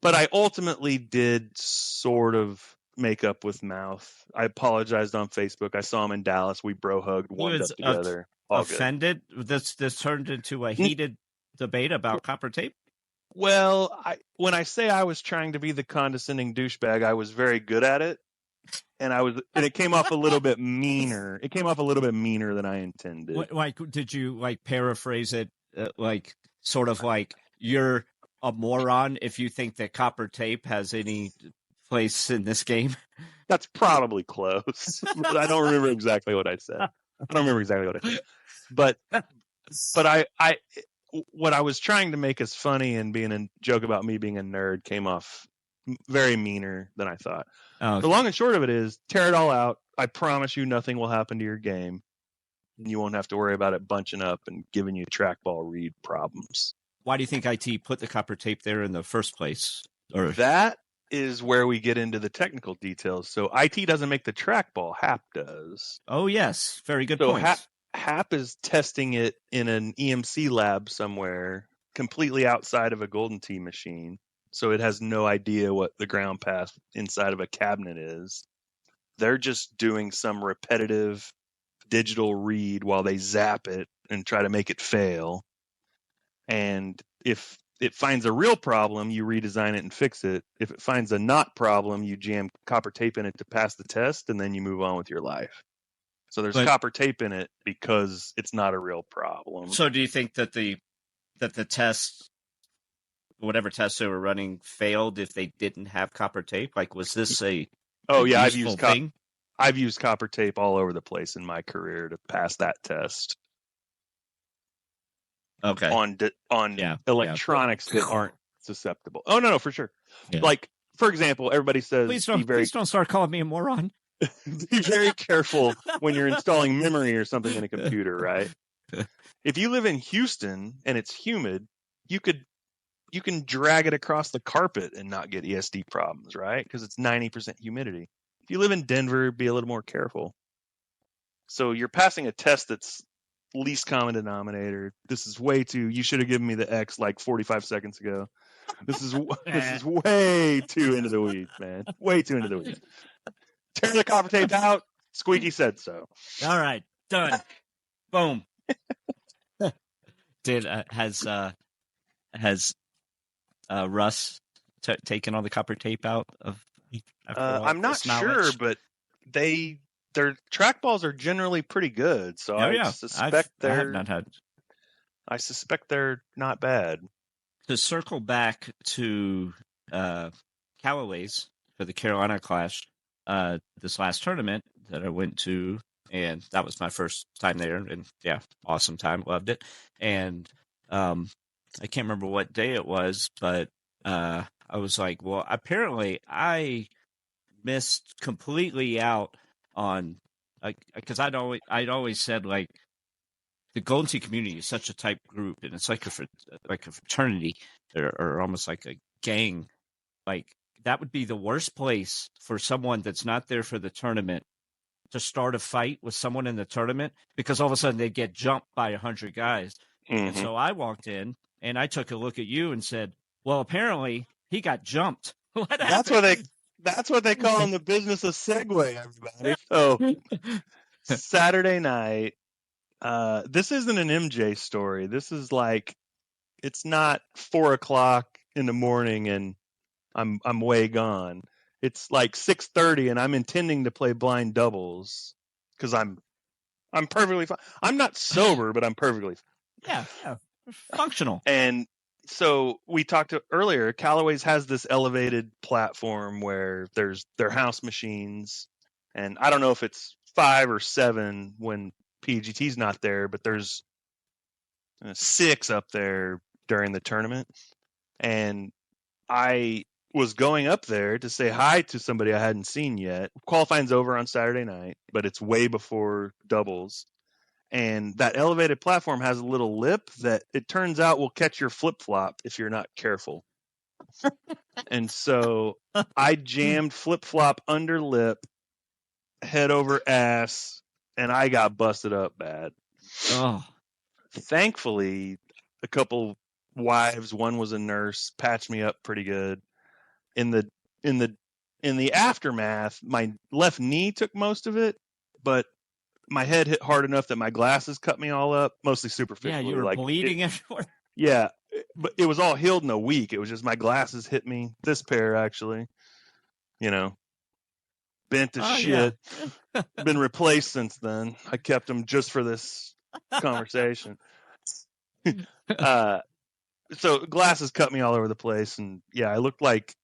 But I ultimately did sort of make up with Mouth. I apologized on Facebook. I saw him in Dallas. We bro hugged, warmed up together. Offended? This turned into a heated debate about copper tape? Well, when I say I was trying to be the condescending douchebag, I was very good at it. And it came off a little bit meaner. It came off a little bit meaner than I intended. Did you paraphrase it sort of like you're a moron if you think that copper tape has any place in this game? That's probably close. But I don't remember exactly what I said. But what I was trying to make as funny and being a joke about me being a nerd came off very meaner than I thought. Oh, The long and short of it is, tear it all out. I promise you nothing will happen to your game. And you won't have to worry about it bunching up and giving you trackball read problems. why do you think IT put the copper tape there in the first place? Or That is where we get into the technical details. So IT doesn't make the trackball, HAP does. oh yes, very good So point. HAP is testing it in an EMC lab somewhere, completely outside of a Golden Tee machine. So it has no idea what the ground path inside of a cabinet is. They're just doing some repetitive digital read while they zap it and try to make it fail. And if it finds a real problem, you redesign it and fix it. If it finds a not problem, you jam copper tape in it to pass the test, and then you move on with your life. So there's copper tape in it because it's not a real problem. So do you think that the test, whatever test they were running, failed if they didn't have copper tape? Like, was this a useful thing? I've used copper tape all over the place in my career to pass that test. Okay. On electronics that aren't susceptible. Oh no, for sure. Yeah. Like, for example, everybody says please don't start calling me a moron. Be very careful when you're installing memory or something in a computer, right? If you live in Houston and it's humid, you can drag it across the carpet and not get ESD problems, right? Because it's 90% humidity. If you live in Denver, be a little more careful. So you're passing a test that's least common denominator. This is way too. You should have given me the X like 45 seconds ago. This is way too into the weeds, man. Way too into the weeds. Tear the copper tape out. Squeaky said so. All right, done. Boom. Has Russ taken all the copper tape out of? I'm not sure, but their trackballs are generally pretty good. So I suspect I suspect they're not bad. To circle back to Callaway's for the Carolina Clash. This last tournament that I went to, and that was my first time there, and yeah, awesome time, loved it. And I can't remember what day it was, but I was like, well, apparently I missed completely out on, because I'd always said, like, the Golden Tee community is such a tight group, and it's like a fraternity or almost like a gang, like. That would be the worst place for someone that's not there for the tournament to start a fight with someone in the tournament, because all of a sudden they'd get jumped by 100 guys. Mm-hmm. And so I walked in and I took a look at you and said, well, apparently he got jumped. What happened? That's what they call in the business a segue, everybody. So Saturday night, this isn't an MJ story. This is like, it's not 4:00 in the morning and I'm way gone. It's like 6:30 and I'm intending to play blind doubles because I'm perfectly fine. I'm not sober, but I'm perfectly fine. Yeah, functional. And so we talked earlier, Callaway's has this elevated platform where there's their house machines, and I don't know if it's 5 or 7 when PGT's not there, but there's 6 up there during the tournament. And I was going up there to say hi to somebody I hadn't seen yet. Qualifying's over on Saturday night, but it's way before doubles. And that elevated platform has a little lip that it turns out will catch your flip-flop if you're not careful. And so I jammed flip-flop under lip, head over ass, and I got busted up bad. Oh. Thankfully, a couple wives, one was a nurse, patched me up pretty good. In the aftermath, my left knee took most of it, but my head hit hard enough that my glasses cut me all up, mostly superficially. Yeah, you were bleeding everywhere. Yeah, but it was all healed in a week. It was just my glasses hit me. This pair, actually, bent to shit. Yeah. Been replaced since then. I kept them just for this conversation. So glasses cut me all over the place, and yeah, I looked like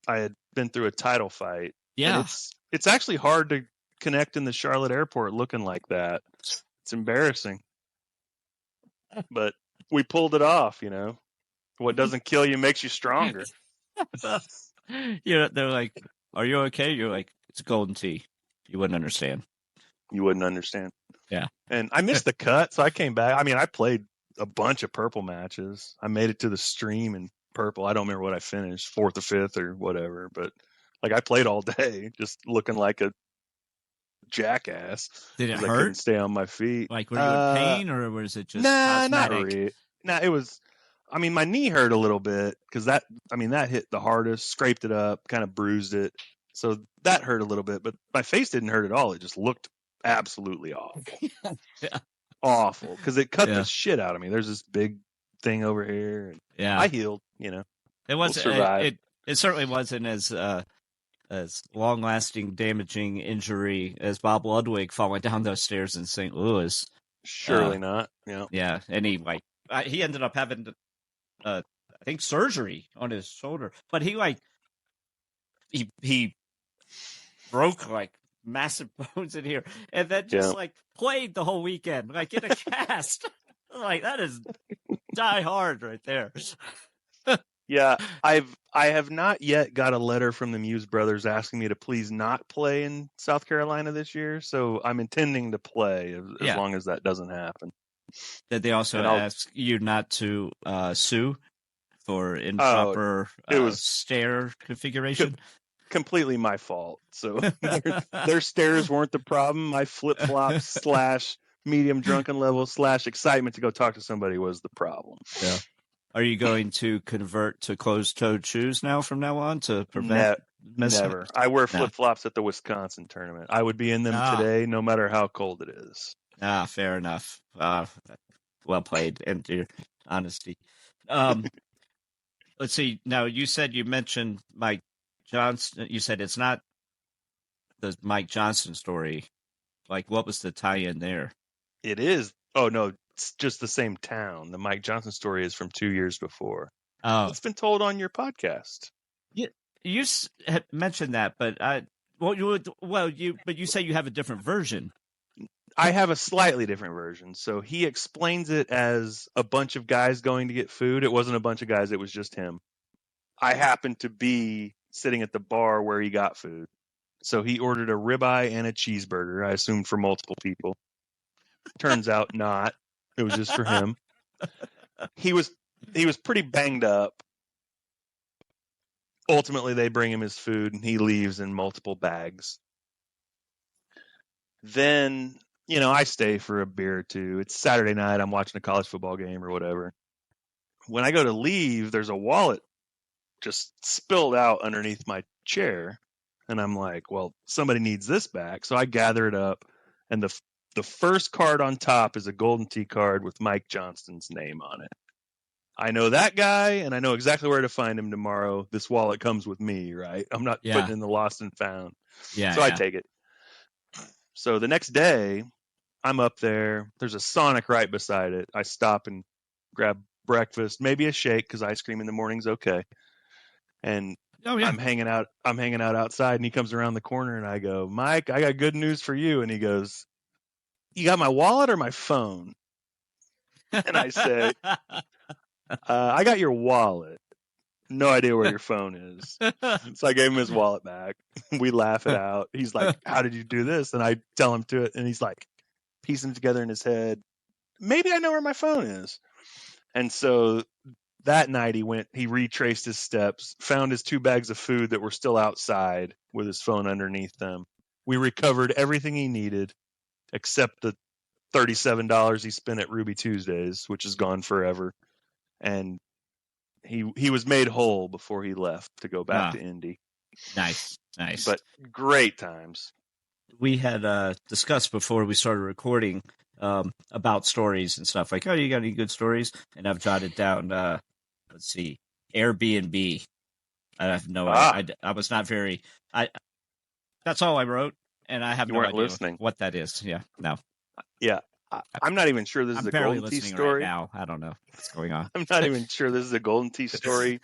I had been through a title fight. Yeah, it's actually hard to connect in the Charlotte airport looking like that. It's embarrassing. But we pulled it off. What doesn't kill you makes you stronger. They're like, "Are you okay?" You're like, "It's golden tea." You wouldn't understand. You wouldn't understand. Yeah. And I missed the cut, so I came back. I mean, I played a bunch of purple matches. I made it to the stream in purple. I don't remember what I finished, fourth or fifth or whatever, but like I played all day, just looking like a jackass. Did it 'cause I couldn't hurt? stay on my feet. Like, were you in pain, or was it just Nah, not cosmetic? really. Nah, it was. I mean, my knee hurt a little bit because that hit the hardest, scraped it up, kind of bruised it. So that hurt a little bit, but my face didn't hurt at all. It just looked absolutely awful. Yeah. Awful. Because it cut Yeah. the shit out of me. There's this big thing over here. And Yeah. I healed, It We'll wasn't. survive. It certainly wasn't as long-lasting, damaging injury as Bob Ludwig falling down those stairs in St. Louis. Surely not. Yeah. Yeah, and he ended up having, I think, surgery on his shoulder, but he broke like massive bones in here, and then just like played the whole weekend, like in a cast. Like that is die hard right there. Yeah, I have not yet got a letter from the Muse brothers asking me to please not play in South Carolina this year, so I'm intending to play as long as that doesn't happen. Did they also ask you not to sue for improper stair configuration? Completely my fault. So their stairs weren't the problem. My flip-flops / medium drunken level / excitement to go talk to somebody was the problem. Yeah. Are you going to convert to closed-toed shoes now from now on to prevent never? I wear flip-flops at the Wisconsin tournament. I would be in them today, no matter how cold it is. Fair enough. Well played, and your honesty. Let's see. Now, you mentioned Mike Johnston. You said it's not the Mike Johnston story. Like, what was the tie-in there? It is. Oh, no. It's just the same town. The Mike Johnson story is from 2 years before. Oh, it's been told on your podcast. You had mentioned that, but you say you have a different version. I have a slightly different version. So he explains it as a bunch of guys going to get food. It wasn't a bunch of guys. It was just him. I happened to be sitting at the bar where he got food. So he ordered a ribeye and a cheeseburger, I assumed for multiple people. Turns out not. It was just for him. He was pretty banged up. Ultimately, they bring him his food, and he leaves in multiple bags. Then, I stay for a beer or two. It's Saturday night. I'm watching a college football game or whatever. When I go to leave, there's a wallet just spilled out underneath my chair. And I'm like, well, somebody needs this back. So I gather it up, and the first card on top is a Golden Tee card with Mike Johnston's name on it. I know that guy, and I know exactly where to find him tomorrow. This wallet comes with me, right? I'm not putting in the lost and found. Yeah. So I take it. So the next day, I'm up there. There's a Sonic right beside it. I stop and grab breakfast, maybe a shake because ice cream in the morning's okay. And I'm hanging out outside, and he comes around the corner, and I go, Mike, I got good news for you. And he goes, you got my wallet or my phone? And I say, I got your wallet. No idea where your phone is. So I gave him his wallet back. We laugh it out. He's like, how did you do this? And I tell him to it. And he's like, piecing together in his head, maybe I know where my phone is. And so that night he retraced his steps, found his 2 bags of food that were still outside with his phone underneath them. We recovered everything he needed except the $37 he spent at Ruby Tuesdays, which is gone forever. And he was made whole before he left to go back to Indy. Nice. But great times. We had discussed before we started recording about stories and stuff. Like, oh, you got any good stories? And I've jotted down, let's see, Airbnb. I have no idea. I was not very... that's all I wrote, and I have no idea what that is. Yeah, no. Yeah, I'm not even sure this is a Golden Tee story. Right now, I don't know what's going on. I'm not even sure this is a Golden Tee story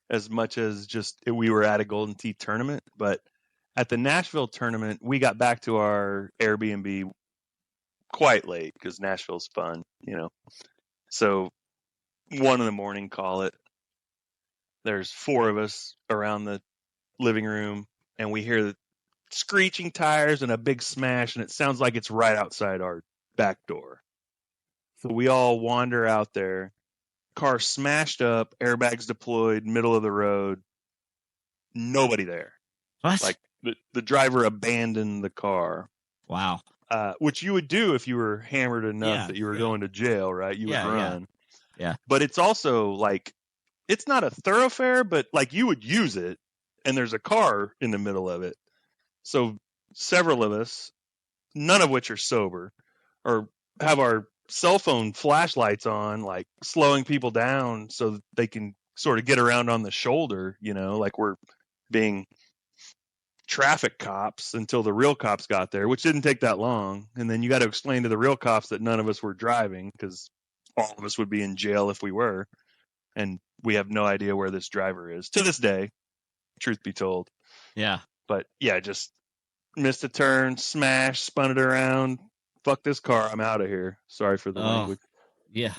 as much as just we were at a Golden Tee tournament. But at the Nashville tournament, we got back to our Airbnb quite late because Nashville's fun, So 1 a.m, call it. There's 4 of us around the living room, and we hear the screeching tires and a big smash, and it sounds like it's right outside our back door. So we all wander out there. Car smashed up, airbags deployed, middle of the road. Nobody there. What? Like the driver abandoned the car. Wow. Which you would do if you were hammered enough that you were going to jail, right? You would run. Yeah. But it's also like, it's not a thoroughfare, but like you would use it, and there's a car in the middle of it. So several of us, none of which are sober, or have our cell phone flashlights on, like slowing people down so that they can sort of get around on the shoulder, like we're being traffic cops until the real cops got there, which didn't take that long. And then you got to explain to the real cops that none of us were driving, because all of us would be in jail if we were. And we have no idea where this driver is to this day, truth be told. Yeah. But yeah, just missed a turn, smashed, spun it around. Fuck this car. I'm out of here. Sorry for the language. Yeah.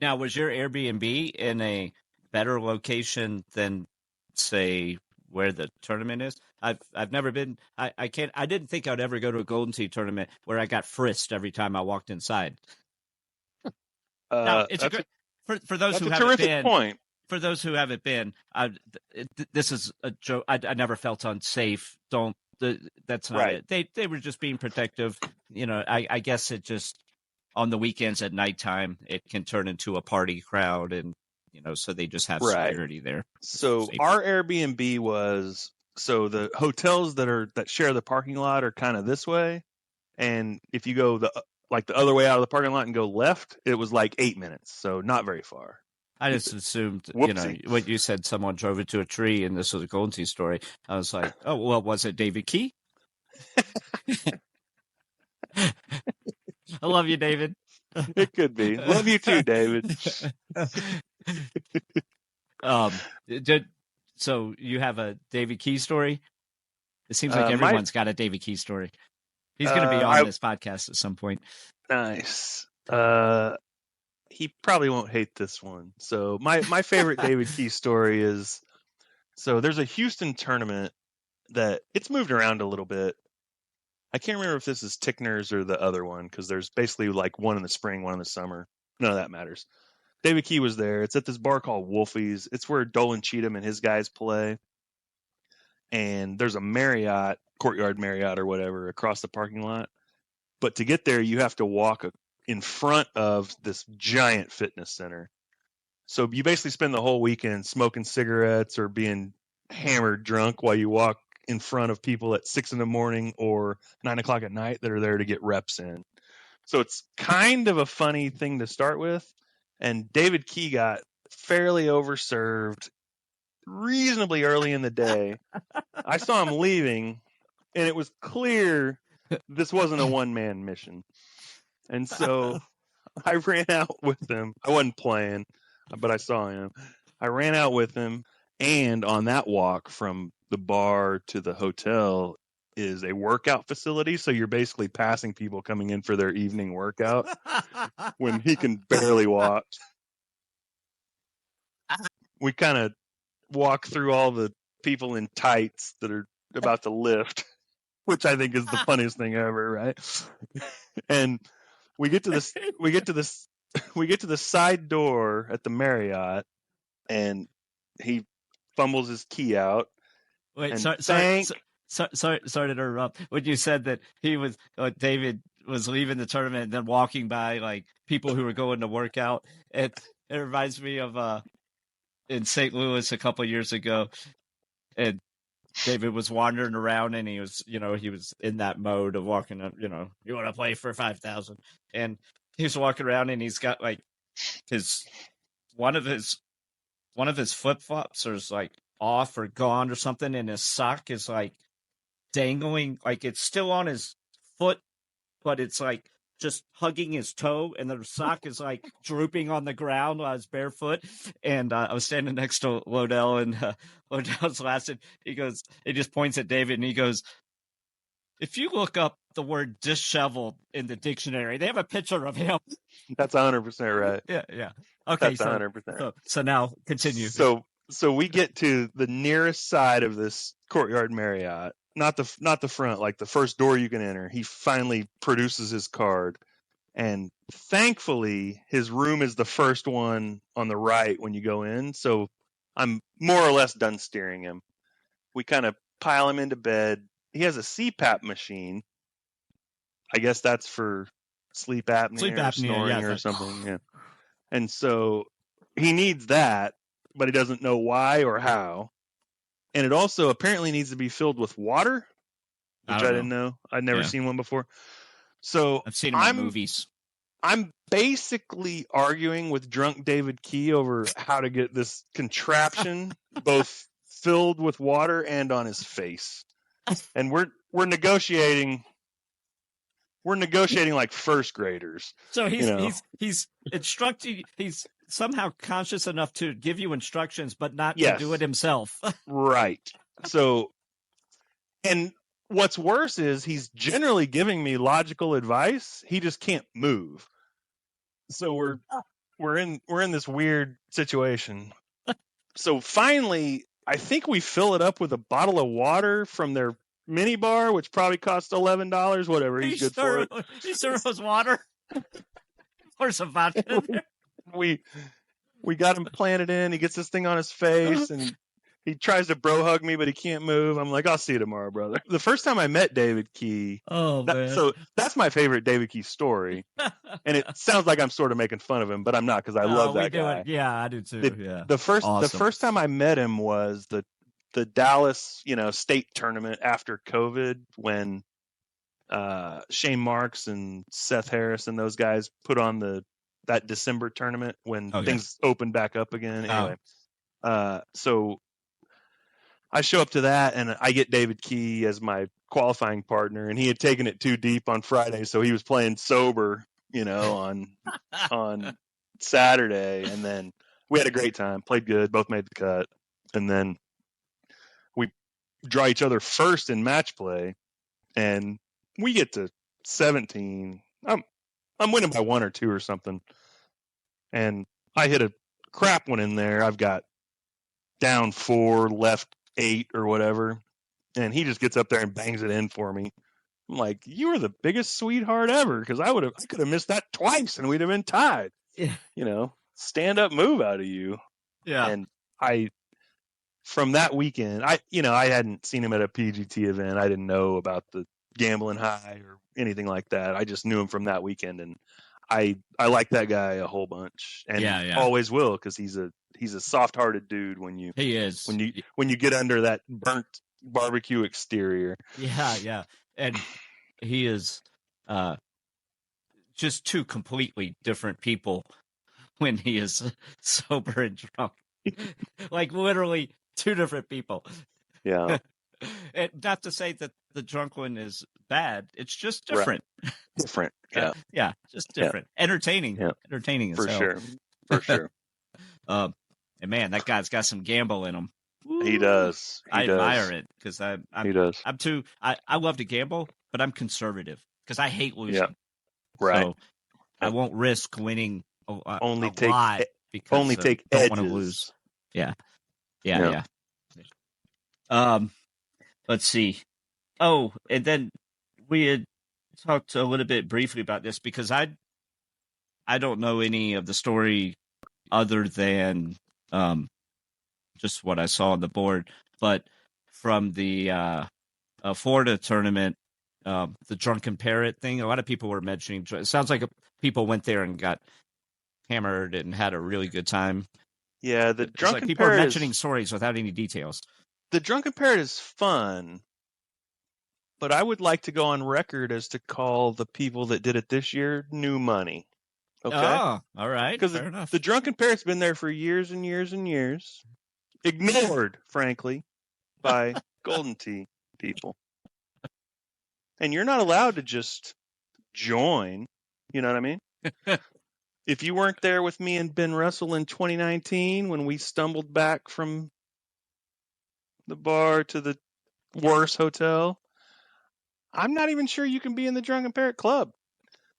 Now, was your Airbnb in a better location than, say, where the tournament is? I've never been. I didn't think I'd ever go to a Golden Tee tournament where I got frisked every time I walked inside. Now, it's a great for those who haven't been. Point. For those who haven't been, this is a joke. I never felt unsafe. That's not Right. it. They were just being protective. I guess it just on the weekends at nighttime it can turn into a party crowd, and so they just have security there. So our Airbnb was, so the hotels that share the parking lot are kind of this way, and if you go the other way out of the parking lot and go left, it was like 8 minutes, so not very far. I just assumed, Whoopsie. what you said, someone drove into a tree and this was a Golden Tee story. I was like, oh, well, was it David Key? I love you, David. It could be. Love you too, David. So you have a David Key story? It seems like everyone's got a David Key story. He's going to be on this podcast at some point. Nice. He probably won't hate this one. So my favorite David Key story is, so there's a Houston tournament that it's moved around a little bit. I can't remember if this is Tickner's or the other one, because there's basically like one in the spring, one in the summer. None of that matters. David Key was there. It's at this bar called Wolfie's. It's where Dolan Cheatham and his guys play. And there's a Marriott, Courtyard Marriott or whatever, across the parking lot. But to get there, you have to walk in front of this giant fitness center. So you basically spend the whole weekend smoking cigarettes or being hammered drunk while you walk in front of people at 6 a.m. or 9 o'clock at night that are there to get reps in. So it's kind of a funny thing to start with. And David Key got fairly overserved reasonably early in the day. I saw him leaving, and it was clear this wasn't a one-man mission. And so I ran out with him. I wasn't playing, but I saw him. I ran out with him, and on that walk from the bar to the hotel is a workout facility. So you're basically passing people coming in for their evening workout when he can barely walk. We kind of walk through all the people in tights that are about to lift, which I think is the funniest thing ever, right? And we get to the side door at the Marriott, and he fumbles his key out. Wait, sorry to interrupt. When you said that David was leaving the tournament and then walking by like people who were going to work out, it reminds me of in St. Louis a couple of years ago, and David was wandering around and he was in that mode of walking up, you want to play for 5,000, and he was walking around and he's got like one of his flip flops is like off or gone or something, and his sock is like dangling, like it's still on his foot, but it's like just hugging his toe, and the sock is like drooping on the ground while he's barefoot. And I was standing next to Lodell, and Lodell's laughing. He just points at David and he goes, If you look up the word disheveled in the dictionary, they have a picture of him. That's 100% right. Yeah. Okay, That's 100%. so now continue. So we get to the nearest side of this Courtyard Marriott, not the front, like the first door you can enter. He finally produces his card, and thankfully his room is the first one on the right when you go in. So I'm more or less done steering him. We kind of pile him into bed. He has a CPAP machine. I guess that's for sleep apnea or snoring or something. Yeah. And so he needs that, but he doesn't know why or how. And it also apparently needs to be filled with water, which I didn't know. I'd never seen one before. So I've seen him in movies. I'm basically arguing with drunk David Key over how to get this contraption both filled with water and on his face. And we're negotiating. We're negotiating like first graders. So he's instructing. He's somehow conscious enough to give you instructions, but not to do it himself. Right. So, and what's worse is he's generally giving me logical advice. He just can't move. So we're in this weird situation. So finally, I think we fill it up with a bottle of water from their mini bar, which probably cost $11. Whatever, he's good for it. He serves water or some vodka. We got him planted in. He gets this thing on his face, and he tries to bro hug me, but he can't move. I'm like, I'll see you tomorrow, brother. The first time I met David Key, man. So that's my favorite David Key story. And it sounds like I'm sort of making fun of him, but I'm not, because I love that guy. Yeah, I do too. The first time I met him was the Dallas, state tournament after COVID, when Shane Marks and Seth Harris and those guys put on that December tournament when things opened back up again. Anyway, so I show up to that, and I get David Key as my qualifying partner, and he had taken it too deep on Friday, so he was playing sober, on Saturday, and then we had a great time, played good, both made the cut, and then we draw each other first in match play, and we get to 17. I'm winning by 1 or 2 or something, and I hit a crap one in there. I've got down 4, left 8 or whatever, and he just gets up there and bangs it in for me. I'm like, you were the biggest sweetheart ever, because I could have missed that twice and we'd have been tied. Yeah. Stand up move out of you. Yeah. And from that weekend, I hadn't seen him at a PGT event. I didn't know about the gambling high or anything like that. I just knew him from that weekend, and I like that guy a whole bunch, and always will, because he's a soft-hearted dude when you get under that burnt barbecue exterior. Yeah, and he is just 2 completely different people when he is sober and drunk. Like literally 2 different people. Yeah. And not to say that the drunk one is bad. It's just different. Right. Different. Yeah. Yeah. Just different. Yeah. Entertaining. Yeah. Entertaining as hell. For sure. And man, that guy's got some gamble in him. He does. I admire it, because he does. I'm too. I love to gamble, but I'm conservative because I hate losing. Yeah. Right. So I won't risk winning a lot because only take I don't want to lose. Yeah. Let's see. Oh, and then we had talked a little bit briefly about this, because I don't know any of the story other than just what I saw on the board, but from the Florida tournament, the Drunken Parrot thing, a lot of people were mentioning. It sounds like people went there and got hammered and had a really good time. Yeah, the Drunken people are mentioning stories without any details. The Drunken Parrot is fun, but I would like to go on record as to call the people that did it this year new money. Okay. Oh, all right. Because the Drunken Parrot's been there for years and years and years, ignored, frankly, by Golden Tee people. And you're not allowed to just join. You know what I mean? If you weren't there with me and Ben Russell in 2019 when we stumbled back from the bar to the worse hotel, I'm not even sure you can be in the Drunken Parrot Club.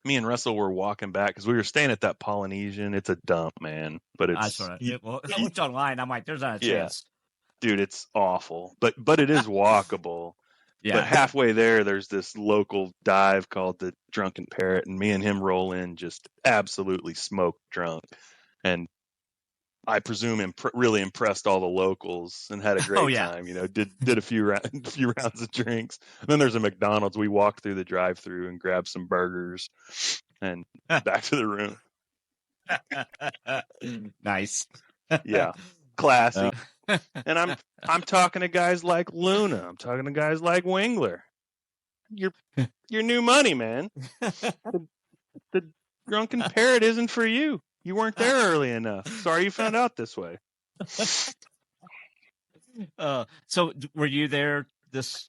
Me and Russell were walking back because we were staying at that Polynesian. It's a dump, man. But I it's saw it. Well, I looked online. I'm like, there's not a yeah, chance. dude, it's awful. But it is walkable. But Yeah. halfway there, there's this local dive called the Drunken Parrot, and me and him roll in just absolutely smoked drunk. And I presume really impressed all the locals and had a Oh great yeah. time. Did a few a few rounds of drinks. And then there's a McDonald's. We walked through the drive-through and grabbed some burgers, and back to the room. Nice. Yeah, Uh, classy. And I'm talking to guys like Luna. I'm talking to guys like Wingler. Your new money, man. The Drunken Parrot isn't for you. You weren't there early enough. Sorry you found out this way. so were you there this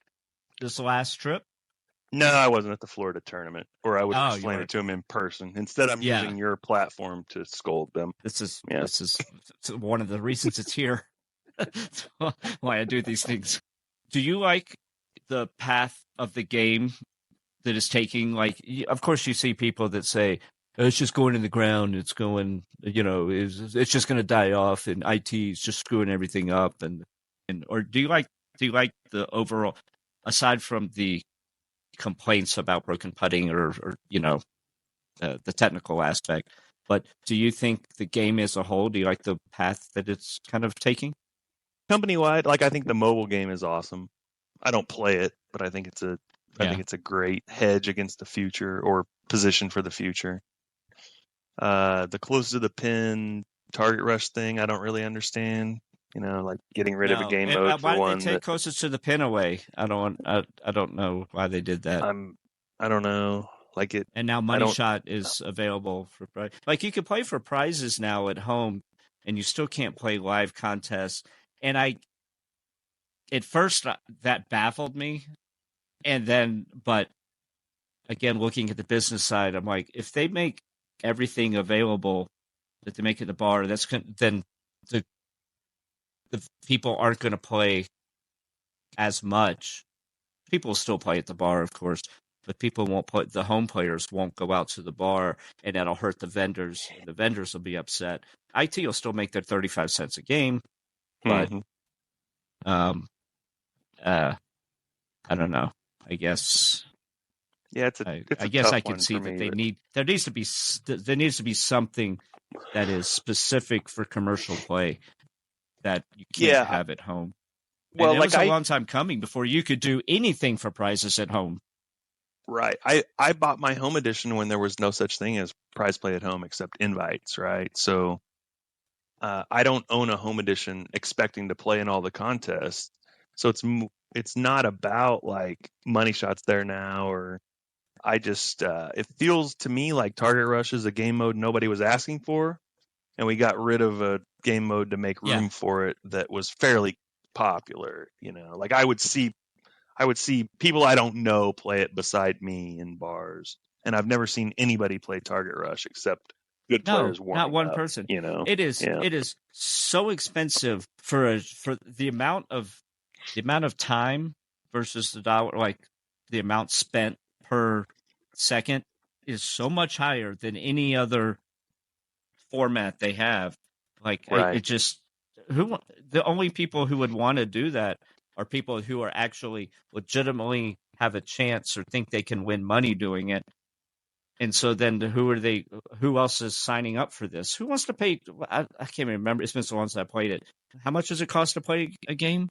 last trip? No, I wasn't at the Florida tournament, or I would Oh, explain you it to them in person. Instead, I'm Yeah. using your platform to scold them. This is Yeah. one of the reasons it's here. That's why I do these things. Do you like the path of the game that is taking? Like, of course, you see people that say, "Oh, it's just going in the ground. It's going, it's just going to die off, and IT is just screwing everything up." And or do you like the overall, aside from the complaints about broken putting or the technical aspect, but do you think the game as a whole, do you like the path that it's kind of taking? Company wide, like I think the mobile game is awesome. I don't play it, but I think it's a great hedge against the future or position for the future. The close to the pin target rush thing, I don't really understand. Like getting rid of a game mode for Why did one they take that closest to the pin away? I don't know why they did that. I don't know. Like it, And now I Money don't. Shot is available for prize. Like you can play for prizes now at home, and you still can't play live contests. And at first that baffled me, and then, but again, looking at the business side, I'm like, if they make everything available that they make at the bar, then the people aren't going to play as much. People will still play at the bar, of course, but people won't play. The home players won't go out to the bar, and that'll hurt the vendors. And the vendors will be upset. IT will still make their 35 cents a game, but Mhm. I don't know. I guess. Yeah, it's I a guess I tough could one see for that me. But there needs to be something that is specific for commercial play that you can't yeah, have at home. And well, it like was a long time coming before you could do anything for prizes at home. right. I bought my home edition when there was no such thing as prize play at home except invites, right? So I don't own a home edition expecting to play in all the contests. So it's not about like money shots there now, or I just it feels to me like Target Rush is a game mode nobody was asking for, and we got rid of a game mode to make Yeah. room for it that was fairly popular. Like I would see people I don't know play it beside me in bars, and I've never seen anybody play Target Rush except good No, players not warming one up. person. Yeah, It is so expensive for the amount of time versus the dollar, like the amount spent per second is so much higher than any other format they have. Like right. it just the only people who would want to do that are people who are actually legitimately have a chance or think they can win money doing it. And so then who else is signing up for this? Who wants to pay? I can't even remember. It's been so long since I played it. How much does it cost to play a game?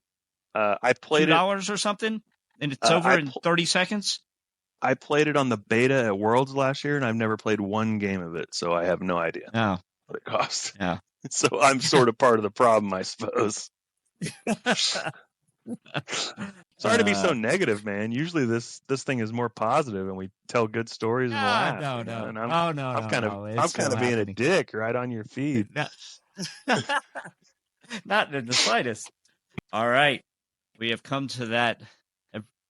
I played it. $2 or something? And it's over in 30 seconds? I played it on the beta at Worlds last year, and I've never played one game of it, so I have no idea Oh, what it costs. yeah. So I'm sort of part of the problem, I suppose. Sorry to be so negative, man. Usually this thing is more positive, and we tell good stories and laugh. No. And Oh, no. I'm kind It's of still being a happening. dick right on your feed. Not in the slightest. All right. We have come to that.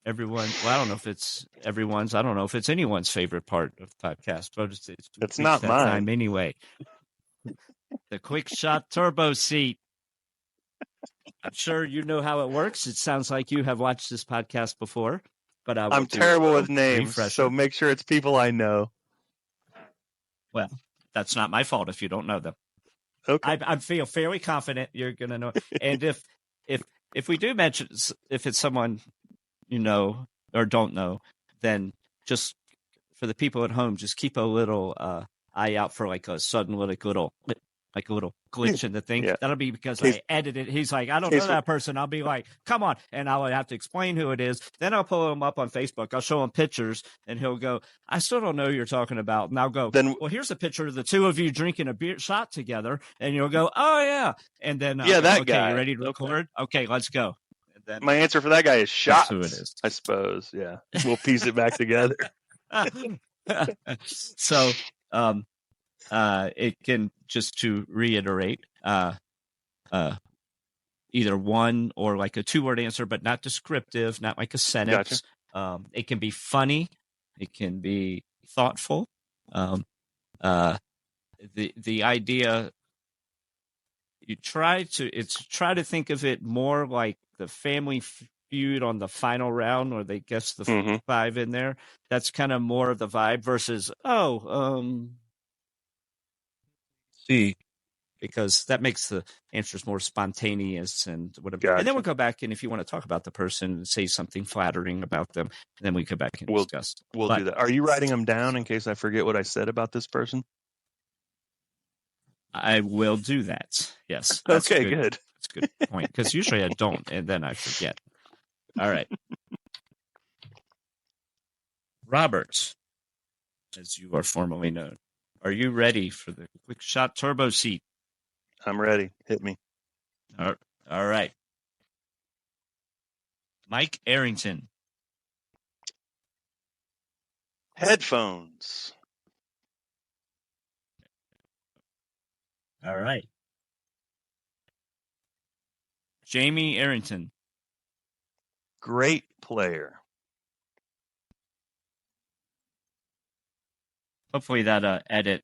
Everyone, well, I don't know if it's everyone's, I don't know if it's anyone's favorite part of the podcast, but It's not mine. Time anyway. The quick shot turbo seat. I'm sure you know how it works. It sounds like you have watched this podcast before, but I will I'm do terrible a with names, refresher. so make sure it's people I know. Well, that's not my fault if you don't know them. Okay. I feel fairly confident you're going to know. And if we do mention, if it's someone you know or don't know, then just for the people at home, just keep a little eye out for like a sudden little glitch in the thing. Yeah. That'll be because Case- I edited. He's like, I don't case know that person. I'll be like, come on, and I'll have to explain who it is. Then I'll pull him up on Facebook. I'll show him pictures, and he'll go, I still don't know who you're talking about. And I'll go, Then well, here's a picture of the two of you drinking a beer shot together, and you'll go, oh yeah, and then yeah, go, that okay, guy. you ready to record? Okay, let's go. And then My answer for that guy is that's shots. who it is. I suppose. Yeah, we'll piece it back together. So, it can, just to reiterate, either one or like a 2-word answer, but not descriptive, not like a sentence. Gotcha. It can be funny. It can be thoughtful. The idea, you try to think of it more like the Family Feud on the final round, where they guess the Mm-hmm. 5 in there. That's kind of more of the vibe versus see, because that makes the answers more spontaneous and whatever. Gotcha. And then we'll go back, and if you want to talk about the person and say something flattering about them, then we go back and discuss. We'll do that. Are you writing them down in case I forget what I said about this person? I will do that. Yes. Okay, good. That's a good point, because usually I don't, and then I forget. All right. Robert, as you are formally known, are you ready for the quick shot turbo seat? I'm ready. Hit me. All right. Mike Arrington. Headphones. All right. Jamie Arrington. Great player. Hopefully that edit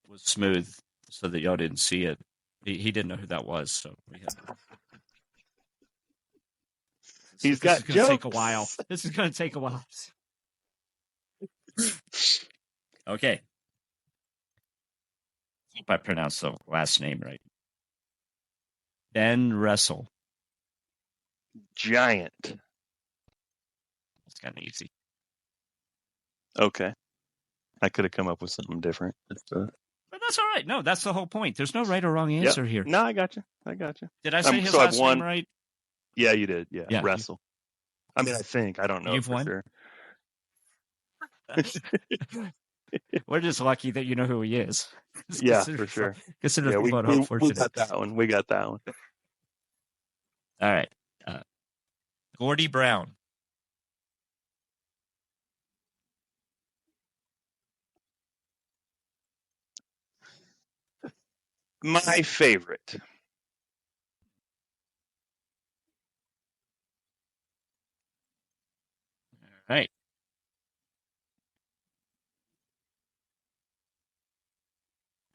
was smooth so that y'all didn't see it. He didn't know who that was, so we had. He's got This is going to take a jokes. while. This is going to take a while. Okay. Hope I pronounced the last name right. Ben Russell. Giant. It's kind of easy. Okay. I could have come up with something different. But that's all right. No, that's the whole point. There's no right or wrong answer here. No, I got you. Did I say his last name right? Yeah, you did. Yeah. Wrestle. I mean, I think. I don't know. You've won? Sure. We're just lucky that you know who he is. Yeah, for sure. Consider we unfortunate. got that one. We got that one. All right. Gordy Brown. My favorite. All right.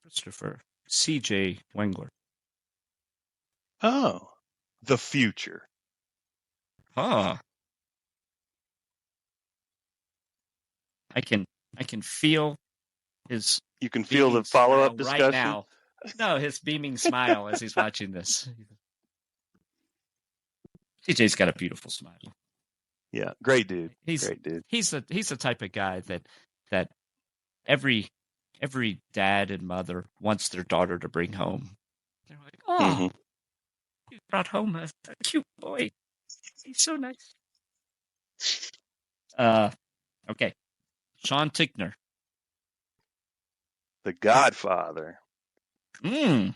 Christopher C.J. Wengler. Oh, the future. Huh. I can feel his. You can feel the follow-up discussion right now. No, his beaming smile as he's watching this. CJ's got a beautiful smile. Yeah, great dude. Great dude. He's the type of guy that every dad and mother wants their daughter to bring home. They're like, oh, you brought home a cute boy. He's so nice. Okay. Sean Tickner. The Godfather. All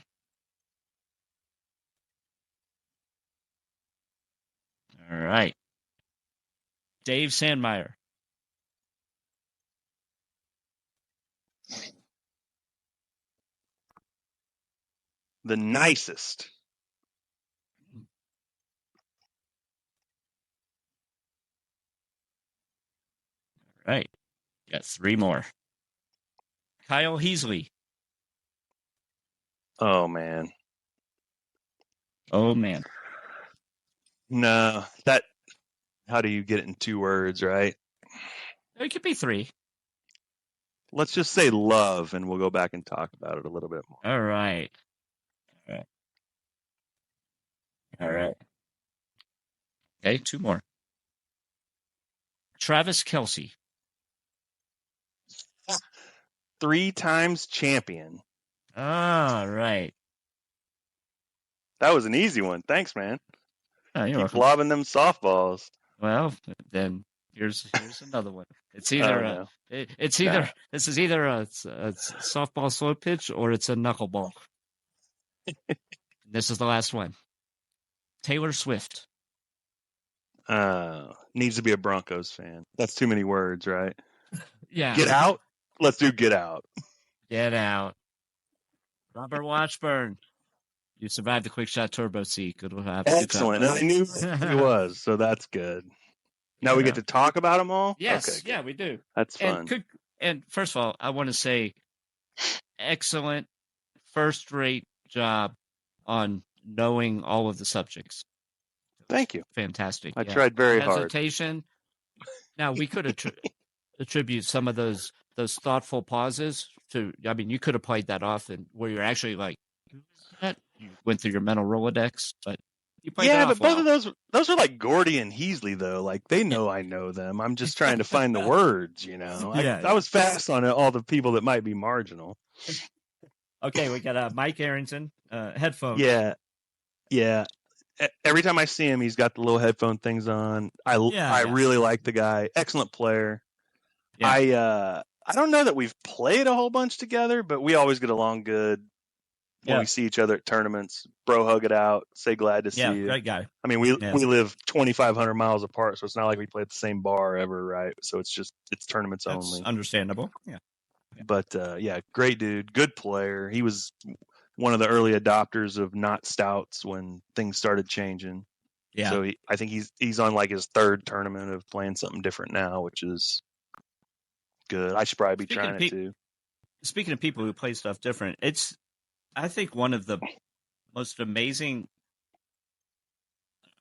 right. Dave Sandmeyer. The nicest. All right. Got 3 more. Kyle Heasley. Oh, man. Oh, man. No, that How do you get it in 2 words, right? It could be 3. Let's just say love, and we'll go back and talk about it a little bit more. All right. Okay, 2 more. Travis Kelce. 3 times champion. All right. That was an easy one. Thanks, man. Oh, you're Keep welcome. lobbing them softballs. Well, then here's another one. It's either no. this is either a softball slow pitch or it's a knuckleball. This is the last one. Taylor Swift. Needs to be a Broncos fan. That's too many words, right? Yeah. Get out? Let's do get out. Get out. Robert Washburn. You survived the quick shot turbo seat. Good job. Excellent. I knew he was, so that's good. Now we get to talk about them all? Yes. Okay, yeah, we do. That's fun. And first of all, I want to say excellent, first-rate job on knowing all of the subjects. Thank you. Fantastic. I tried very hard. Hesitation. Now, we could attribute some of those thoughtful pauses to, I mean, you could have played that off and where you're actually like, who is that? You went through your mental Rolodex, but you played that off both of those are like Gordy and Heasley, though. Like, they know I know them. I'm just trying to find the words, you know. I was fast on all the people that might be marginal. Okay, we got Mike Arrington, headphones. Yeah. Every time I see him, he's got the little headphone things on. I really like the guy. Excellent player. Yeah. I don't know that we've played a whole bunch together, but we always get along good when we see each other at tournaments. Bro, hug it out. Say glad to see you. Great guy. I mean, we live 2,500 miles apart, so it's not like we play at the same bar ever, right? So it's tournaments only. Understandable. Yeah. But great dude, good player. He was one of the early adopters of not stouts when things started changing. Yeah. So I think he's on like his 3rd tournament of playing something different now, which is good. I should probably be trying it too. Speaking of people who play stuff different, it's I think one of the most amazing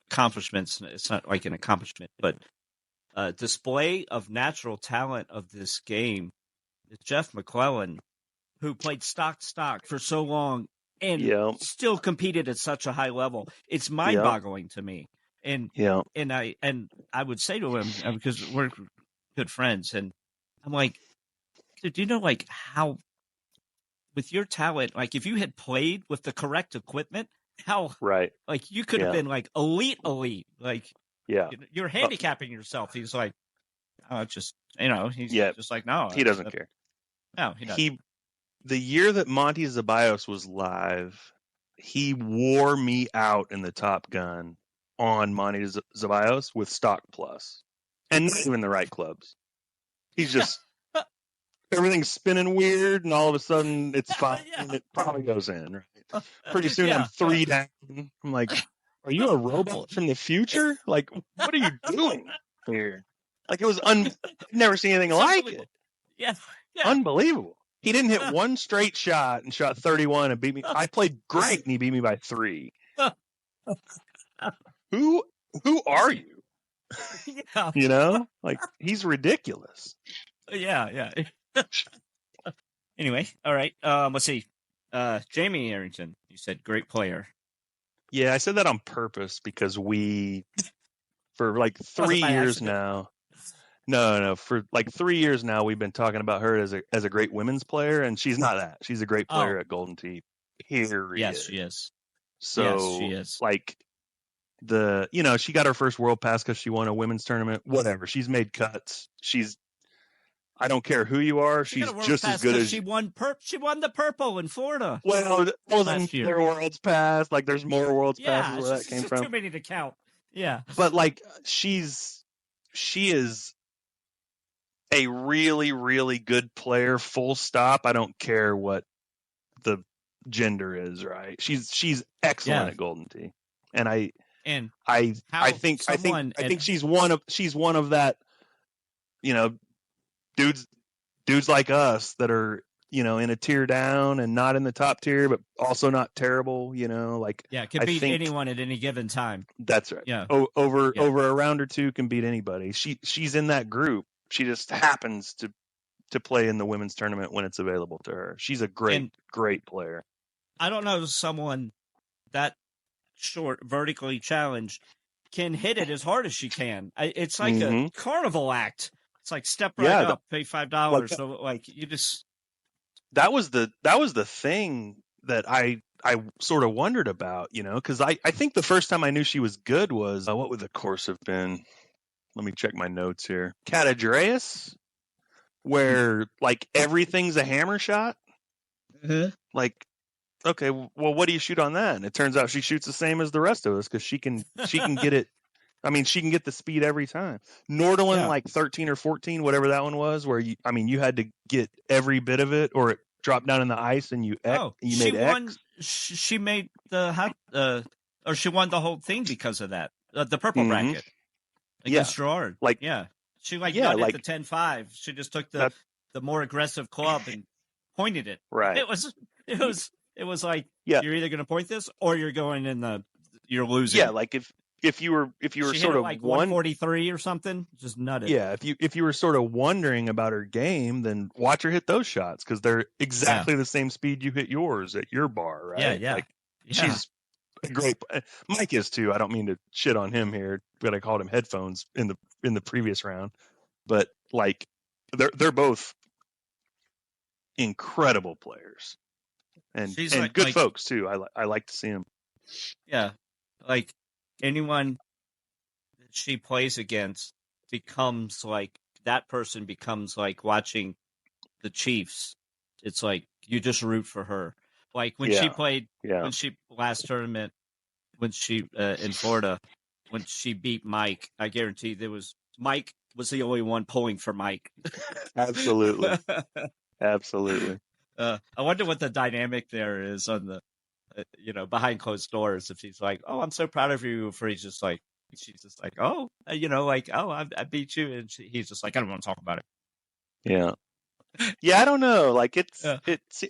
accomplishments. It's not like an accomplishment, but display of natural talent of this game is Jeff McClellan, who played stock for so long and still competed at such a high level. It's mind-boggling to me. And I would say to him, because we're good friends, and I'm like, dude, do you know like how with your talent, like if you had played with the correct equipment, how like you could have been like elite, like you're handicapping yourself. He's like, he's just like, no, he doesn't care. No, he doesn't. The year that Monty Zeballos was live, he wore me out in the Top Gun on Monty Zeballos with Stock Plus, and not even the right clubs. He's just everything's spinning weird, and all of a sudden it's fine. And it probably goes in. Right? Pretty soon I'm 3 down. I'm like, are you a robot from the future? Like, what are you doing here? Like, it was I've never seen anything like it. Yeah. Unbelievable. He didn't hit one straight shot and shot 31 and beat me. I played great, and he beat me by 3. Who are you? You know, like he's ridiculous. Yeah. Anyway, all right. Let's see. Jamie Arrington, you said great player. Yeah, I said that on purpose because for like 3 years now. No. For like 3 years now, we've been talking about her as a great women's player, and she's not that. She's a great player at Golden Tee. Period. Yes, she is. So, yes, she is. Like she got her first World Pass because she won a women's tournament. Whatever. She's made cuts. I don't care who you are. She's just as good as she won. She won the purple in Florida. Well, there are World's Pass. Like, there's more World's Passes where that came from. Too many to count. Yeah, but like she is a really, really good player. Full stop. I don't care what the gender is. Right? She's excellent at Golden Tee, and I think she's one of that. Dudes like us that are in a tier down and not in the top tier, but also not terrible. Like Yeah, it could I beat think anyone at any given time. that's right. Yeah. Over Yeah. a round or two can beat anybody. She's in that group. She just happens to play in the women's tournament when it's available to her. She's a great player. I don't know someone that short, vertically challenged, can hit it as hard as she can. It's like a carnival act. It's like step right up, pay $5. Like, so like you just that was the thing that I sort of wondered about, because I think the first time I knew she was good was what would the course have been? Let me check my notes here. Catadreas, where like everything's a hammer shot. Like, okay, well, what do you shoot on that? And it turns out she shoots the same as the rest of us because she can get it. I mean, she can get the speed every time. Nordland, like 13 or 14, whatever that one was, where you had to get every bit of it, or it dropped down in the ice and you made X. She made or she won the whole thing because of that. The purple bracket against Gerard. She won it the 10-5. She just took the more aggressive club and pointed it. Right. It was like you're either going to point this or you're going you're losing. Yeah, like if you were sort of like 143 or something, just nutted. Yeah, if you were sort of wondering about her game, then watch her hit those shots because they're exactly the same speed you hit yours at your bar, right? Yeah. Like she's a great. Mike is too. I don't mean to shit on him here, but I called him headphones in the previous round. But like they're both incredible players and good folks too. I like to see them. Yeah, like anyone that she plays against becomes like that person becomes like watching the Chiefs. It's like you just root for her. Like when she played when she last tournament when she in Florida when she beat Mike, I guarantee Mike was the only one pulling for Mike. Absolutely. Absolutely. I wonder what the dynamic there is on the behind closed doors. If she's like, "Oh, I'm so proud of you," or she's just like, "Oh, I beat you," and he's just like, "I don't want to talk about it." Yeah, I don't know. Like it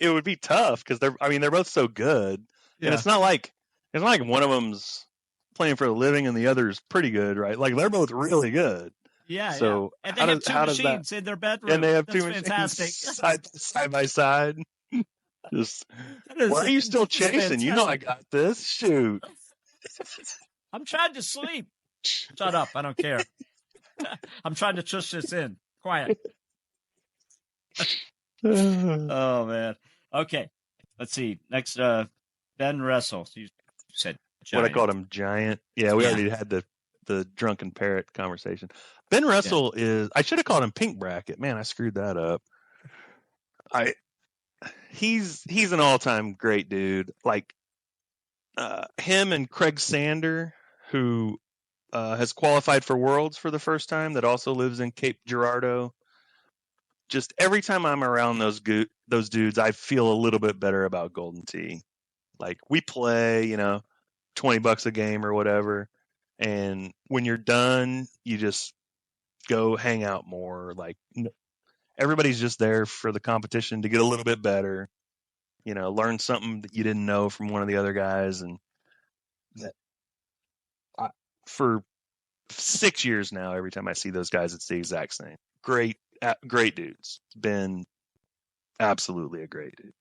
would be tough because they're both so good, and it's not like one of them's playing for a living and the other's pretty good, right? Like they're both really good. Yeah. So and they have two machines in their bedroom, and they have two machines side by side. Just why are you still chasing? Fantastic. You know I got this. Shoot. I'm trying to sleep. Shut up. I don't care. I'm trying to tush this in. Quiet. Oh, man. Okay. Let's see. Next, Ben Russell. You said giant. What I called him, giant. Yeah, we already had the drunken parrot conversation. Ben Russell is, I should have called him pink bracket. Man, I screwed that up. He's an all-time great dude. Like him and Craig Sander, who has qualified for Worlds for the first time, that also lives in Cape Girardeau. Just every time I'm around those dudes, I feel a little bit better about Golden Tee. Like we play, $20 a game or whatever, and when you're done, you just go hang out more. Like everybody's just there for the competition to get a little bit better. Learn something that you didn't know from one of the other guys, and for 6 years now, every time I see those guys, it's the exact same. Great dudes. Been absolutely a great dude.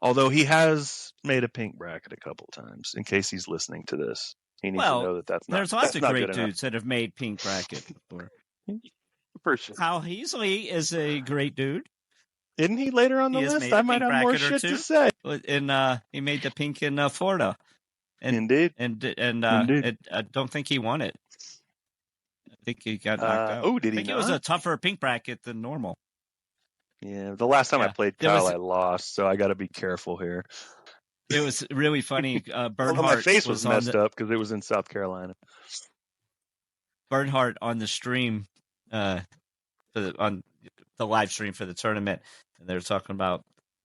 Although he has made a pink bracket a couple times. In case he's listening to this, he needs to know that's not. There's lots of great dudes that have made pink bracket before. For sure. Hal Heasley is a great dude. Isn't he later on the list? I might have more shit to say. And he made the pink in Florida. Indeed. And I don't think he won it. I think he got knocked out. Oh, did he? I think it was a tougher pink bracket than normal. Yeah, the last time I played Kyle, I lost, so I got to be careful here. It was really funny. Bernhardt my face was messed up because it was in South Carolina. Bernhardt on the stream, on the live stream for the tournament, and they were talking about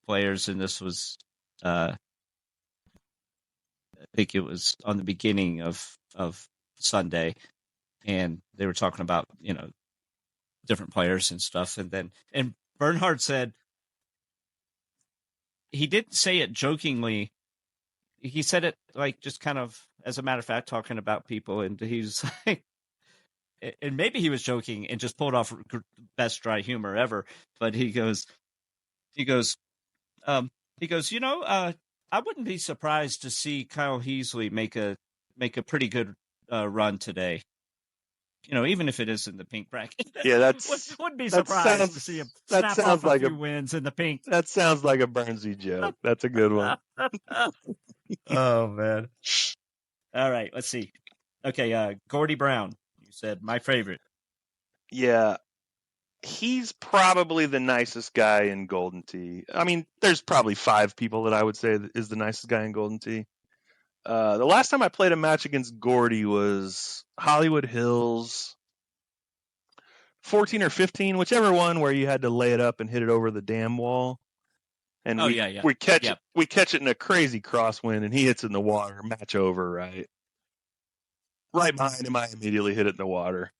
players, and this was, I think it was on the beginning of Sunday, and they were talking about different players and stuff, and Bernhardt said, he didn't say it jokingly. He said it like just kind of as a matter of fact, talking about people, and he's like, and maybe he was joking and just pulled off best dry humor ever. But he goes, he goes, um, I wouldn't be surprised to see Kyle Heasley make a pretty good run today. Even if it is in the pink bracket. Yeah, wouldn't be surprised to see him snap off a few wins in the pink. That sounds like a Burnsy joke. That's a good one. Oh man! All right, let's see. Okay, Gordy Brown. You said my favorite. Yeah, he's probably the nicest guy in Golden Tee. I mean, there's probably 5 people that I would say is the nicest guy in Golden Tee. The last time I played a match against Gordy was Hollywood Hills, 14 or 15, whichever one, where you had to lay it up and hit it over the dam wall. And we catch it in a crazy crosswind, and he hits it in the water. Match over, right? Right behind him, I immediately hit it in the water.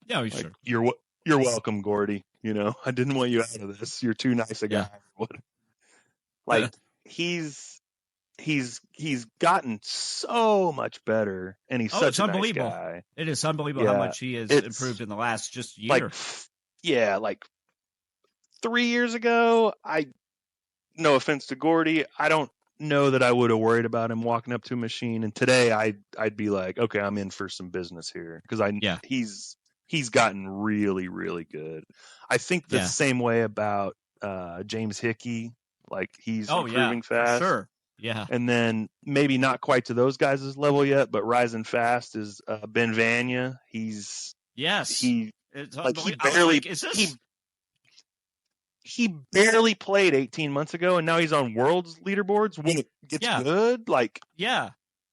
Yeah, sure. You're welcome, Gordy. I didn't want you out of this. You're too nice a guy. Yeah. Like he's gotten so much better, and he's such a nice guy. It is unbelievable how much he has improved in the last just year. Like 3 years ago, no offense to Gordy, I don't know that I would have worried about him walking up to a machine. And today I'd be like, okay, I'm in for some business here, because he's gotten really, really good. I think the same way about James Hickey. Like he's improving fast. Sure. Yeah. And then maybe not quite to those guys' level yet, but rising fast is Ben Vanya. He barely played 18 months ago, and now he's on world's leaderboards when it gets good. Like,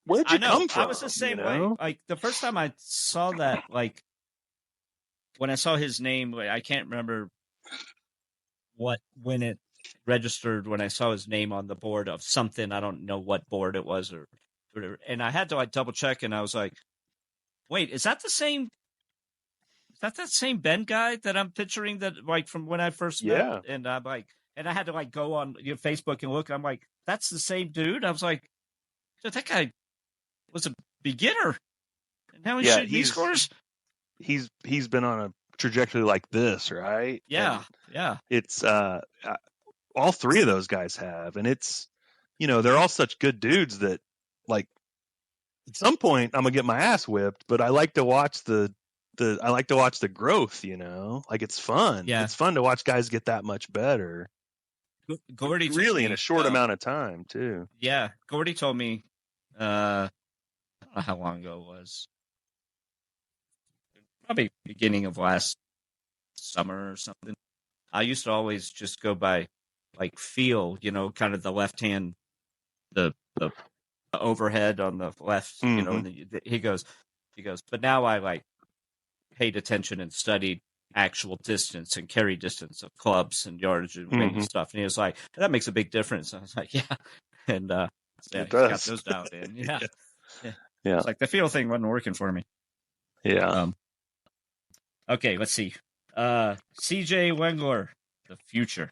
where'd you come from? I was the same way. Like the first time I saw that, like when I saw his name, I can't remember when it registered, when I saw his name on the board of something. I don't know what board it was or whatever. And I had to like double check, and I was like, wait, is that the same? Is that same Ben guy that I'm picturing that like from when I first met? And I'm like, and I had to like go on Facebook and look. And I'm like, that's the same dude. I was like, that guy was a beginner, and now he's shooting these scores. He's been on a trajectory like this, right? Yeah. It's all 3 of those guys have, and it's they're all such good dudes that like at some point I'm gonna get my ass whipped, but I like to watch the growth. Like it's fun. Yeah, it's fun to watch guys get that much better. Gordy really in a short amount of time too. Yeah, Gordy told me I don't know how long ago it was. Probably beginning of last summer or something. I used to always just go by like feel, kind of the left hand, the overhead on the left, and he goes, but now I like paid attention and studied actual distance and carry distance of clubs and yardage and weight and stuff. And he was like, that makes a big difference. I was like, yeah. And he got those dialed in. Yeah. It's like the feel thing wasn't working for me. Yeah. Okay, let's see. CJ Wengler, the future.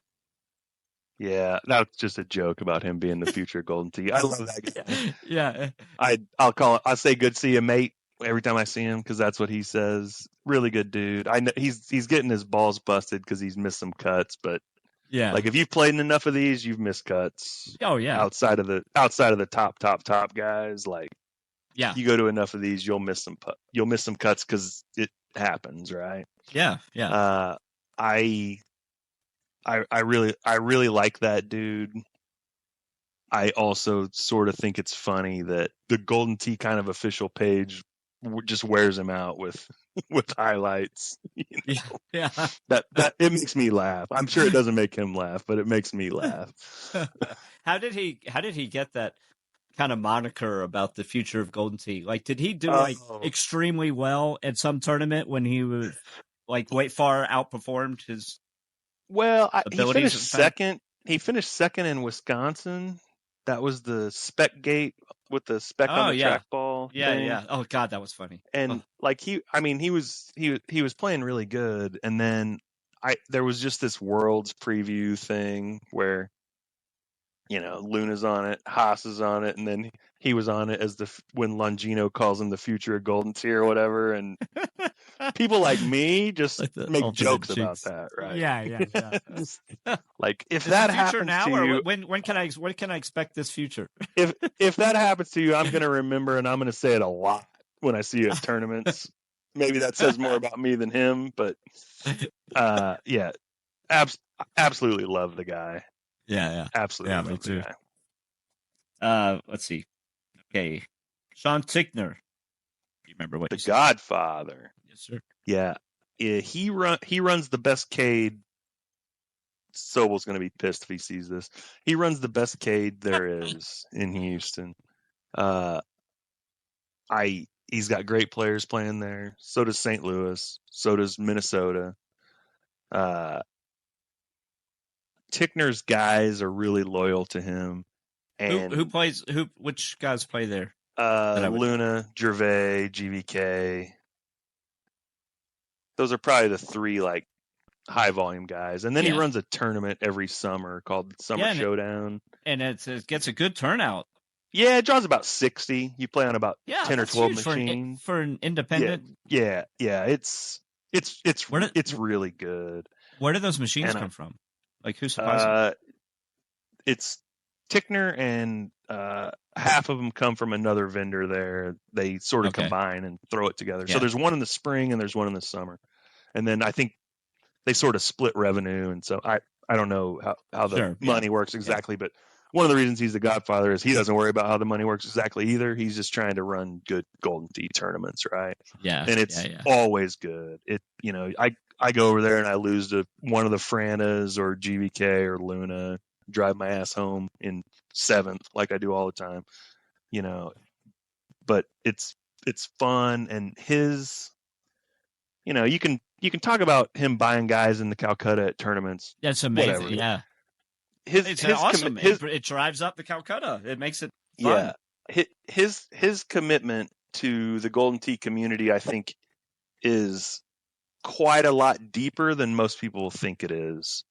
Yeah, that's just a joke about him being the future Golden Tee. I love that guy. Yeah. I'll say good see you, mate, every time I see him, because that's what he says. Really good dude. I know he's getting his balls busted because he's missed some cuts, but like if you've played in enough of these, you've missed cuts. Oh yeah. Outside of the top guys, like you go to enough of these, you'll miss some cuts because it happens, right? Yeah. I really like that dude. I also sort of think it's funny that the Golden Tee kind of official page just wears him out with highlights. Yeah. That it makes me laugh. I'm sure it doesn't make him laugh, but it makes me laugh. How did he get that kind of moniker about the future of Golden Tee? Like, did he do extremely well at some tournament when he was like way far outperformed his? Well, he finished second. He finished second in Wisconsin. That was the spec gate with the spec on the trackball. Yeah. Oh God, that was funny. And like he was playing really good. And then there was just this Worlds preview thing where Luna's on it, Haas is on it, and then he was on it as when Longino calls him the future of Golden Tee or whatever, and people like me just Like the make alternate jokes about cheeks. that, right? Yeah. Like if Is that the future happens now, to or you, when can I expect this future? if that happens to you, I'm gonna remember, and I'm gonna say it a lot when I see you at tournaments. Maybe that says more about me than him, but yeah, absolutely love the guy. Yeah. Absolutely Yeah, love me the too. guy. Let's see. Okay, Sean Tickner. You remember what The you said? Godfather. Yes, sir. Yeah, he runs the best cade. Sobel's going to be pissed if he sees this. He runs the best cade there is in Houston. He's got great players playing there. So does St. Louis. So does Minnesota. Tickner's guys are really loyal to him. And Who plays? Which guys play there? Luna, Gervais, GVK. Those are probably the three high volume guys. And then he runs a tournament every summer called Summer Showdown. And it gets a good turnout. Yeah, it draws about 60. You play on about 10 or 12 machines. For an independent. Yeah. It's really good. Where do those machines come from? Like who supplies them? It's Tickner, and half of them come from another vendor there. They sort of combine and throw it together. Yeah. So there's one in the spring and there's one in the summer. And then I think they sort of split revenue. And so I don't know how the money works exactly, but one of the reasons he's the Godfather is he doesn't worry about how the money works exactly either. He's just trying to run good Golden Tee tournaments, right? Yeah. And it's always good. I go over there and I lose to one of the Franas or GVK or Luna, drive my ass home in 7th like I do all the time, but it's fun. And his, you can talk about him buying guys in the Calcutta at tournaments. That's amazing. Whatever. Yeah. It's awesome. It drives up the Calcutta. It makes it fun. Yeah. His commitment to the Golden Tee community, I think, is quite a lot deeper than most people think it is.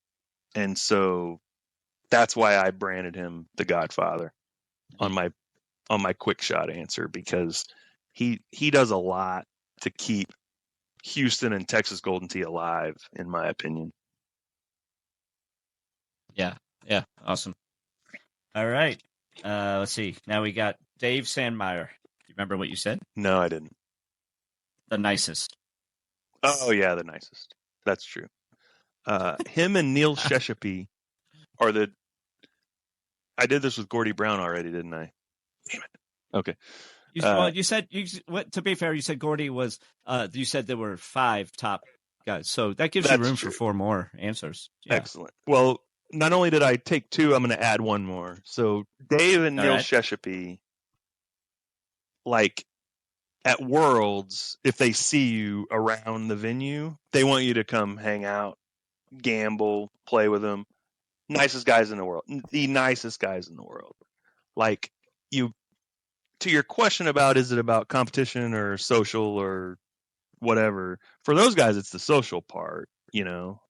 And so that's why I branded him the Godfather on my quick shot answer, because he does a lot to keep Houston and Texas Golden Tee alive, in my opinion. Yeah, awesome. All right. Let's see. Now we got Dave Sandmeyer. You remember what you said? No, I didn't. The nicest. Oh, yeah, the nicest. That's true. Him and Neil Sheshapi are the... I did this with Gordy Brown already, didn't I? Damn it. Okay. You said, to be fair, you said Gordy was... you said there were 5 top guys, so that gives you room for 4 more answers. Yeah. Excellent. Well, not only did I take 2, I'm going to add 1 more. So Dave and Neil Sheshapi, at Worlds, if they see you around the venue, they want you to come hang out, gamble, play with them. Nicest guys in the world. The nicest guys in the world. To your question about, is it about competition or social or whatever, for those guys, it's the social part, Now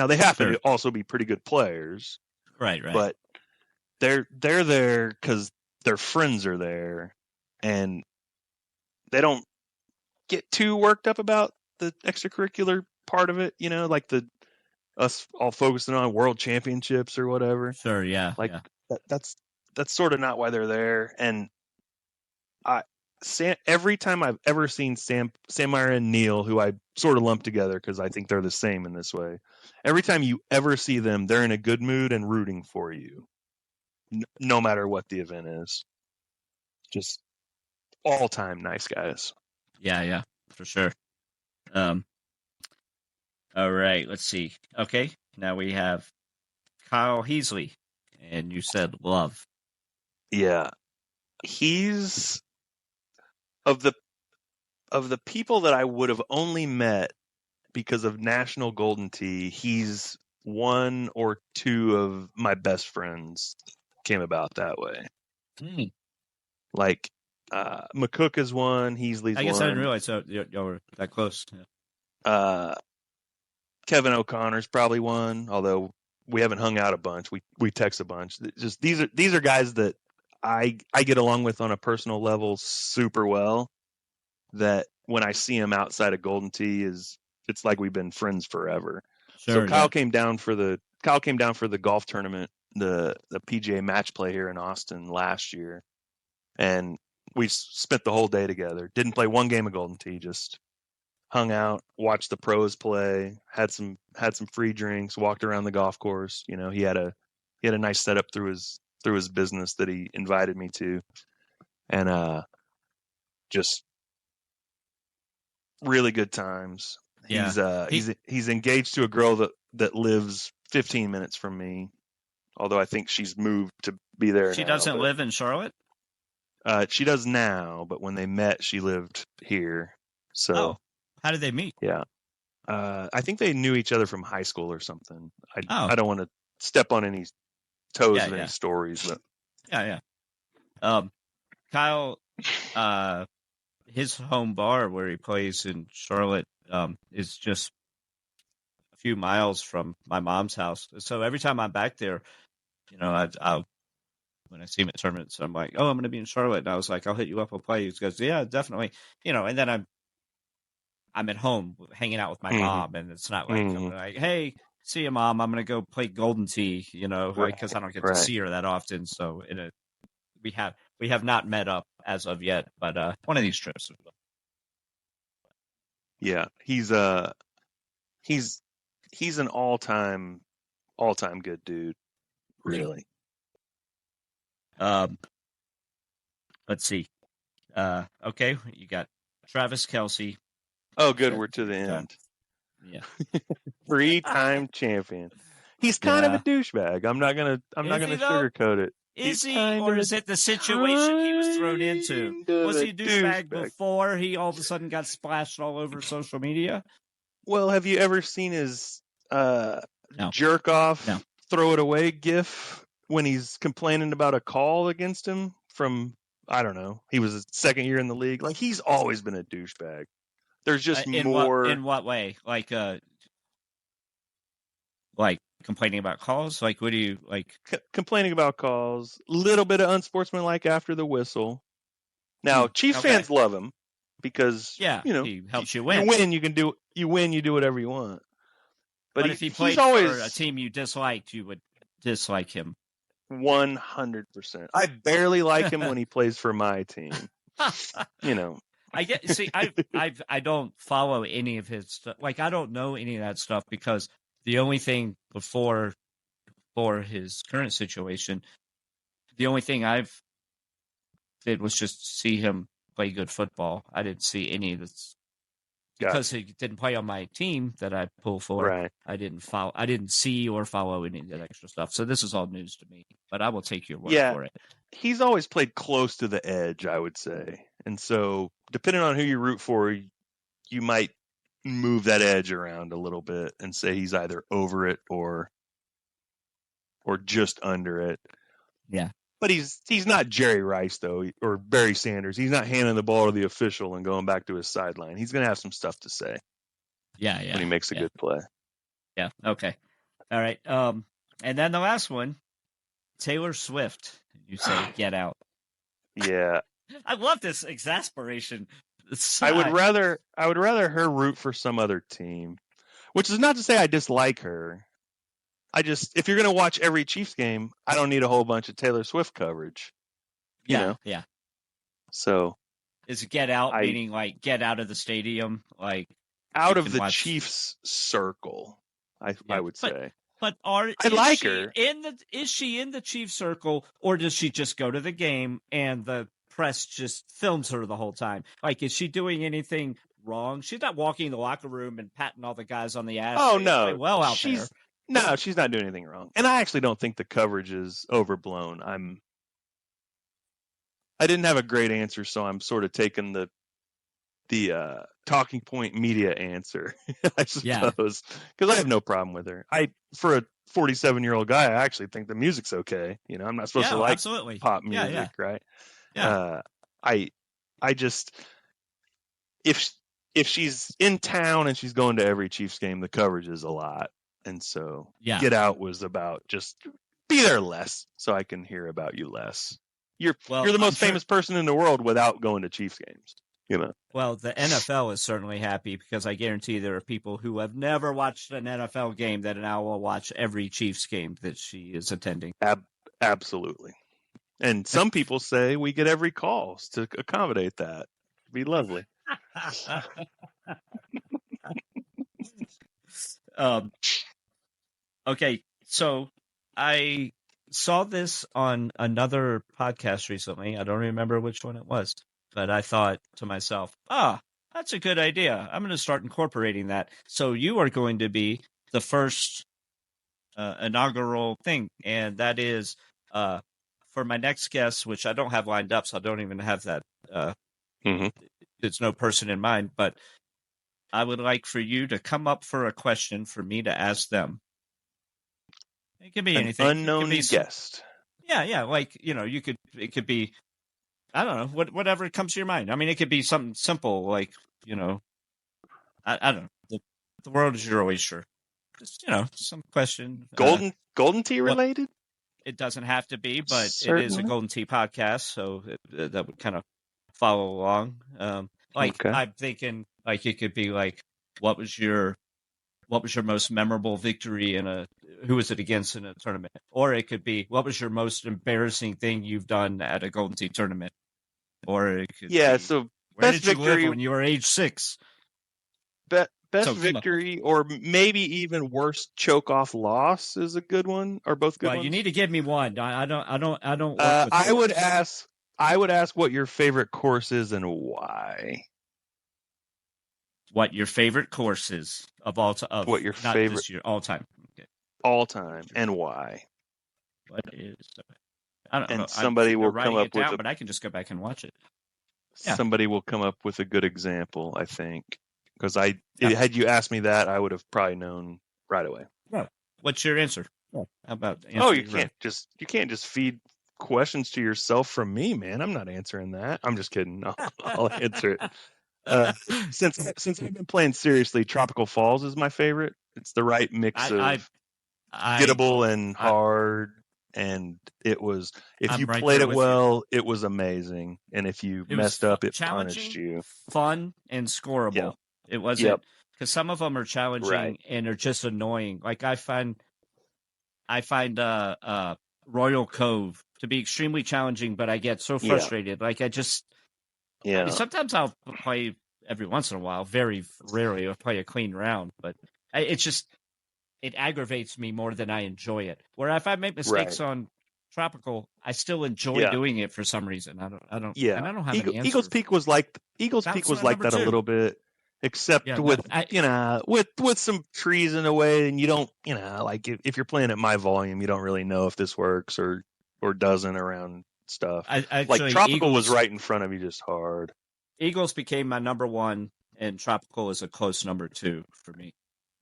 they happen to also be pretty good players. Right. But they're there because their friends are there, and they don't get too worked up about the extracurricular part of it, us all focusing on world championships or whatever. Sure, yeah. That's sort of not why they're there. And every time I've ever seen Sandmeyer and Neil, who I sort of lump together because I think they're the same in this way, every time you ever see them, they're in a good mood and rooting for you, no matter what the event is. Just all-time nice guys. Yeah, for sure. All right, let's see. Okay, now we have Kyle Heasley, and you said love. Yeah, he's of the people that I would have only met because of National Golden Tee. He's 1 or 2 of my best friends came about that way. McCook is 1, Heasley's 1. I guess I didn't realize y'all were that close. Kevin O'Connor's probably 1, although we haven't hung out a bunch. We text a bunch. Just these are guys that I get along with on a personal level super well. That when I see him outside of Golden Tee it's like we've been friends forever. So Sure, Kyle came down for the golf tournament, the PGA match play here in Austin last year, and we spent the whole day together. Didn't play one game of Golden Tee, just hung out, watched the pros play, had some free drinks, walked around the golf course. You know, he had a nice setup through his business that he invited me to, and just really good times. Yeah. He's engaged to a girl that lives 15 minutes from me, although I think she's moved to be there. She now, doesn't but, live in Charlotte? she does now, but when they met, she lived here. So, how did they meet? yeah, I think they knew each other from high school or something. Oh. I don't want to step on any toes Yeah, of any stories, but Yeah. Kyle, his home bar where he plays in Charlotte is just a few miles from my mom's house. So every time I'm back there, you know, I'll when I see him at tournaments, I'm like, oh, I'm going to be in Charlotte. And I was like, I'll hit you up. We'll play. He goes, yeah, definitely. You know, and then I'm at home hanging out with my mom, and it's not like I'm like, hey, see you, Mom. I'm going to go play Golden Tee, you know, because I don't get to see her that often. So we have not met up as of yet, but one of these trips. Yeah, he's an all-time good dude, really. Let's see. Okay, you got Travis Kelce. Oh, good. We're to the end. Yeah. 3-time champion. He's kind of a douchebag. I'm not gonna sugarcoat it. Is he, or is it the situation he was thrown into? Was he a douchebag before he all of a sudden got splashed all over social media? Well, have you ever seen his jerk off, throw it away gif when he's complaining about a call against him from, I don't know, he was his second year in the league? Like, he's always been a douchebag. There's just more. In what way? Like complaining about calls? Like, what do you like? Complaining about calls. Little bit of unsportsmanlike after the whistle. Now, Chiefs fans love him because he helps you win. You win. You do whatever you want. But if he played for a team you disliked, you would dislike him. 100%. I barely like him when he plays for my team. You know. I don't follow any of his stuff. Like, I don't know any of that stuff because the only thing for his current situation, the only thing I've did was just see him play good football. I didn't see any of this because he didn't play on my team that I pull for. Right. I didn't see or follow any of that extra stuff. So this is all news to me, but I will take your word for it. He's always played close to the edge, I would say. And so, depending on who you root for, you might move that edge around a little bit and say he's either over it or just under it. Yeah. But he's not Jerry Rice, though, or Barry Sanders. He's not handing the ball to the official and going back to his sideline. He's going to have some stuff to say. Yeah. When he makes a good play. Yeah. Okay. All right. And then the last one, Taylor Swift. You say get out. Yeah. I love this exasperation. I would rather her root for some other team, which is not to say I dislike her. If you're going to watch every Chiefs game, I don't need a whole bunch of Taylor Swift coverage. You know? Yeah. So is get out meaning like get out of the stadium, like out of the Chiefs circle? I would say. But is she in the Chiefs circle, or does she just go to the game and the press just films her the whole time? Like, is she doing anything wrong? She's not walking in the locker room and patting all the guys on the ass. Oh no, well out there. No, she's not doing anything wrong. And I actually don't think the coverage is overblown. I didn't have a great answer, so I'm sort of taking the talking point media answer, I suppose, because I have no problem with her. For a 47-year-old guy, I actually think the music's okay. You know, I'm not supposed to like pop music, right? Yeah. I just if she's in town and she's going to every Chiefs game, the coverage is a lot. And so Yeah. Get Out was about just be there less so I can hear about you less. You're the most famous person in the world without going to Chiefs games. You know. Well, the NFL is certainly happy because I guarantee there are people who have never watched an NFL game that now will watch every Chiefs game that she is attending. Absolutely. And some people say we get every call to accommodate that. It'd be lovely. Okay, so I saw this on another podcast recently. I don't remember which one it was, but I thought to myself, that's a good idea. I'm going to start incorporating that. So you are going to be the first inaugural thing, and that is for my next guest, which I don't have lined up, so I don't even have that. There's no person in mind, but I would like for you to come up for a question for me to ask them. It could be anything. Unknown guest. Yeah. Like, it could be, I don't know, whatever comes to your mind. I mean, it could be something simple, like, I don't know. The world is your oyster. Just, some question. Golden tea related? It doesn't have to be, but Certainly. It is a Golden Tea podcast, so that would kind of follow along. Okay. I'm thinking, like, it could be like, what was your most memorable victory who was it against in a tournament? Or it could be, what was your most embarrassing thing you've done at a Golden Tea tournament? Or it could be, so where best did you victory live when you were age 6? Best victory, or maybe even worst choke off loss is a good one. Are both good ones? You need to give me one. I don't. I would ask what your favorite course is and why. What your favorite course is of all time? What your favorite this year, all time? Okay. All time, and why? What is? I don't know. Somebody will come up with but I can just go back and watch it. Somebody will come up with a good example, I think. Because had you asked me that, I would have probably known right away. Yeah. What's your answer? How about you can't just feed questions to yourself from me, man. I'm not answering that. I'm just kidding. I'll answer it. Since I've been playing seriously, Tropical Falls is my favorite. It's the right mix of gettable and hard. And it was, if you played it well, it was amazing. And if you messed up, it punished you. Fun and scoreable. Yep. It wasn't, because some of them are challenging and are just annoying. Like I find Royal Cove to be extremely challenging, but I get so frustrated. Like I just, I mean, sometimes I'll play every once in a while. Very rarely I'll play a clean round, but it aggravates me more than I enjoy it. Where if I make mistakes on Tropical, I still enjoy doing it for some reason. I don't. Yeah, and I don't have an answer. Eagles Peak was like that a little bit, except with some trees in the way, and you don't, like if you're playing at my volume, you don't really know if this works or doesn't around stuff. Like Tropical was right in front of you, just hard. Eagles became my number one, and Tropical is a close number 2 for me.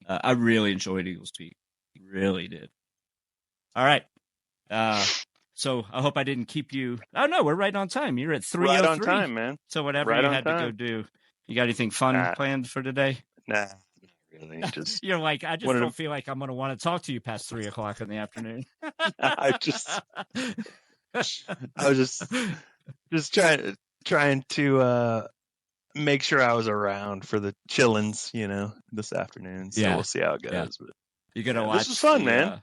I really enjoyed Eagles Peak. Really did. All right. So I hope I didn't keep you. Oh, no, we're right on time. You're at 3:03. Right on time, man. So whatever you had to go do. You got anything fun planned for today? Nah, really. Just You're like, I just don't feel like I'm going to want to talk to you past 3:00 in the afternoon. I was just trying to make sure I was around for the chillins, this afternoon. So we'll see how it goes. Yeah. But you're gonna watch. This was fun, man.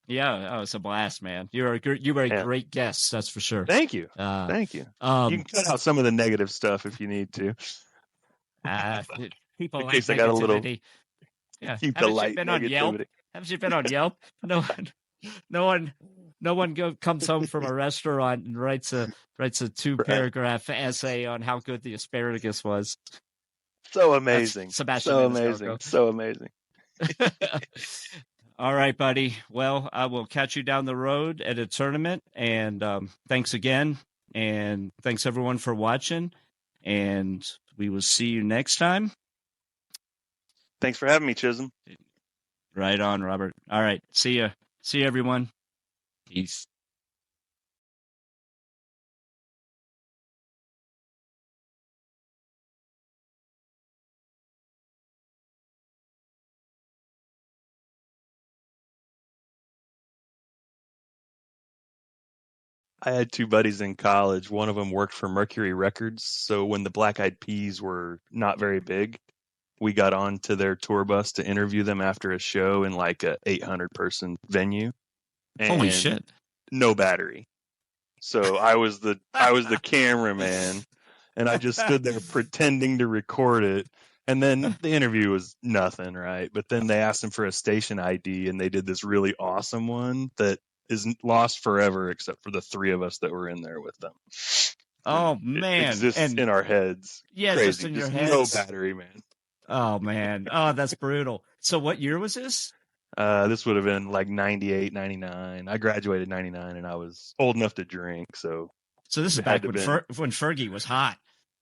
Yeah, it's a blast, man. You were a great guest, that's for sure. Thank you. Thank you. You can cut out some of the negative stuff if you need to. People in like case negativity. I got a little. Yeah. Keep the light negativity. Haven't you been on Yelp? No one comes home from a restaurant and writes a 2-paragraph essay on how good the asparagus was. So amazing. Sebastian so amazing. So amazing. All right, buddy. Well, I will catch you down the road at a tournament. And thanks again. And thanks, everyone, for watching. And we will see you next time. Thanks for having me, Chisholm. Right on, Robert. All right. See ya. See you, everyone. Peace. I had two buddies in college. One of them worked for Mercury Records. So when the Black Eyed Peas were not very big, we got on to their tour bus to interview them after a show in like a 800 person venue, Holy and shit. no battery. So I was the cameraman, and I just stood there pretending to record it. And then the interview was nothing, right? But then they asked him for a station ID, and they did this really awesome one that is lost forever, except for the three of us that were in there with them. And Oh it man. exists And in our heads. yeah, Crazy, just in your no heads. battery, man. Oh man. Oh, that's brutal. So what year was this? This would have been like 98, 99. I graduated 99, and I was old enough to drink, so So this is it had back to when have been when Fergie was hot.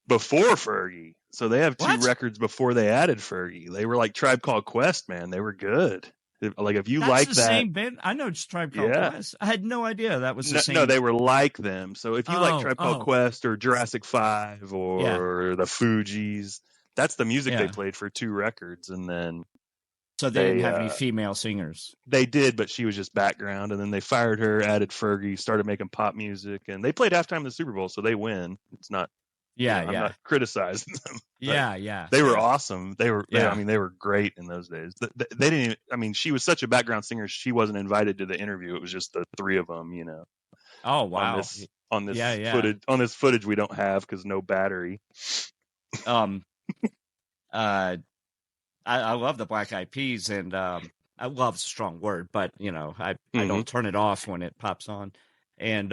before Fergie. So they have two What? records before they added Fergie. They were like Tribe Called Quest, man. They were good. Like if you That's like the that, same band. I know Tribe Called yeah. Quest. I had no idea that was the No, no, same. they were like them. So if you like Tribe Called Oh, Quest or Jurassic 5 yeah, or the Fugees, that's the music they yeah. played for two records. And then So they didn't they have any female singers. they did, but she was just background. And then they fired her, added Fergie, started making pop music, and they played halftime of the Super Bowl, so they win. It's not, Yeah, I'm yeah, not criticizing them. yeah, yeah. They were awesome. Yeah. I mean, they were great in those days. They didn't even, I mean, she was such a background singer. She wasn't invited to the interview. It was just the three of them, Oh on wow. this Yeah, yeah. footage we don't have because no battery. Um. I love the Black Eyed Peas, and I love's a strong word, but I don't turn it off when it pops on. And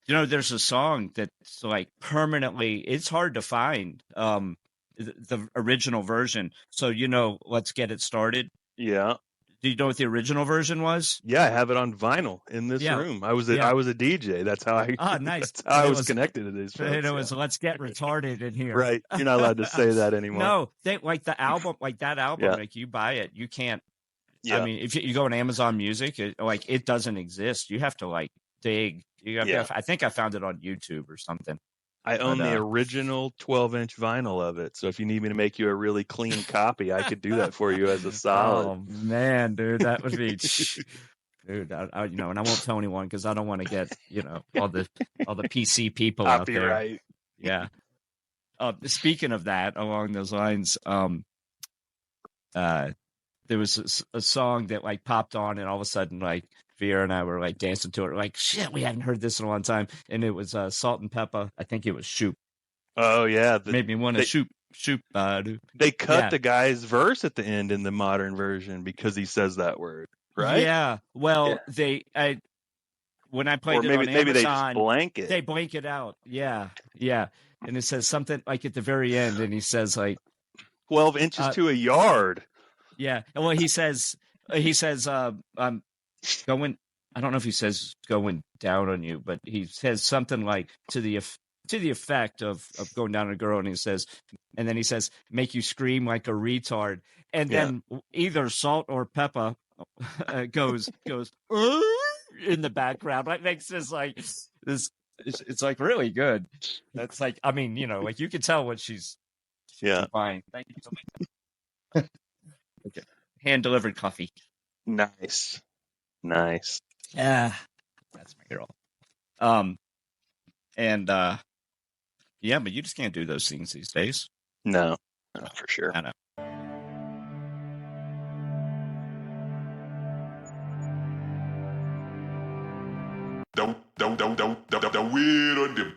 there's a song that's like permanently. It's hard to find the original version. So let's get it started. Yeah. Do you know what the original version was? Yeah, I have it on vinyl in this Yeah, room. I was yeah. a DJ. That's how I Nice. that's how And I it was was connected to these folks. it was let's get retarded in here. Right. You're not allowed to say that anymore. No, they like the album, like that album. Yeah. Like you buy it, you can't. Yeah. I mean, if you go on Amazon Music, it doesn't exist. You have to like dig. I think I found it on YouTube or something. I own the original 12-inch vinyl of it. So if you need me to make you a really clean copy, I could do that for you as a solid. Oh man, dude, that would be, dude. And I won't tell anyone because I don't want to get all the PC people Copyright. out there. Yeah. Speaking of that, along those lines, there was a song that like popped on, and all of a sudden, like Vera and I were like dancing to it, like shit, we hadn't heard this in a long time, and it was Salt and Pepper. I think it was Shoop. Oh yeah, made me want to shoot. They cut the guy's verse at the end in the modern version because he says that word, right? Yeah. Well, when I played it on Amazon, maybe they just blank it. They blank it out. Yeah, yeah. And it says something like at the very end, and he says like 12 inches to a yard. Yeah. Well, he says, I'm going. I don't know if he says going down on you, but he says something like to the effect of going down on a girl, and then he says, make you scream like a retard, and then either Salt or Peppa goes in the background. That makes this like this. It's like really good. That's like, I mean, like you can tell what she's fine. Thank you so much. Okay. Hand delivered coffee. Nice. Yeah, that's my girl. And yeah, but you just can't do those things these days. No, for sure. I know. Don't wait on them.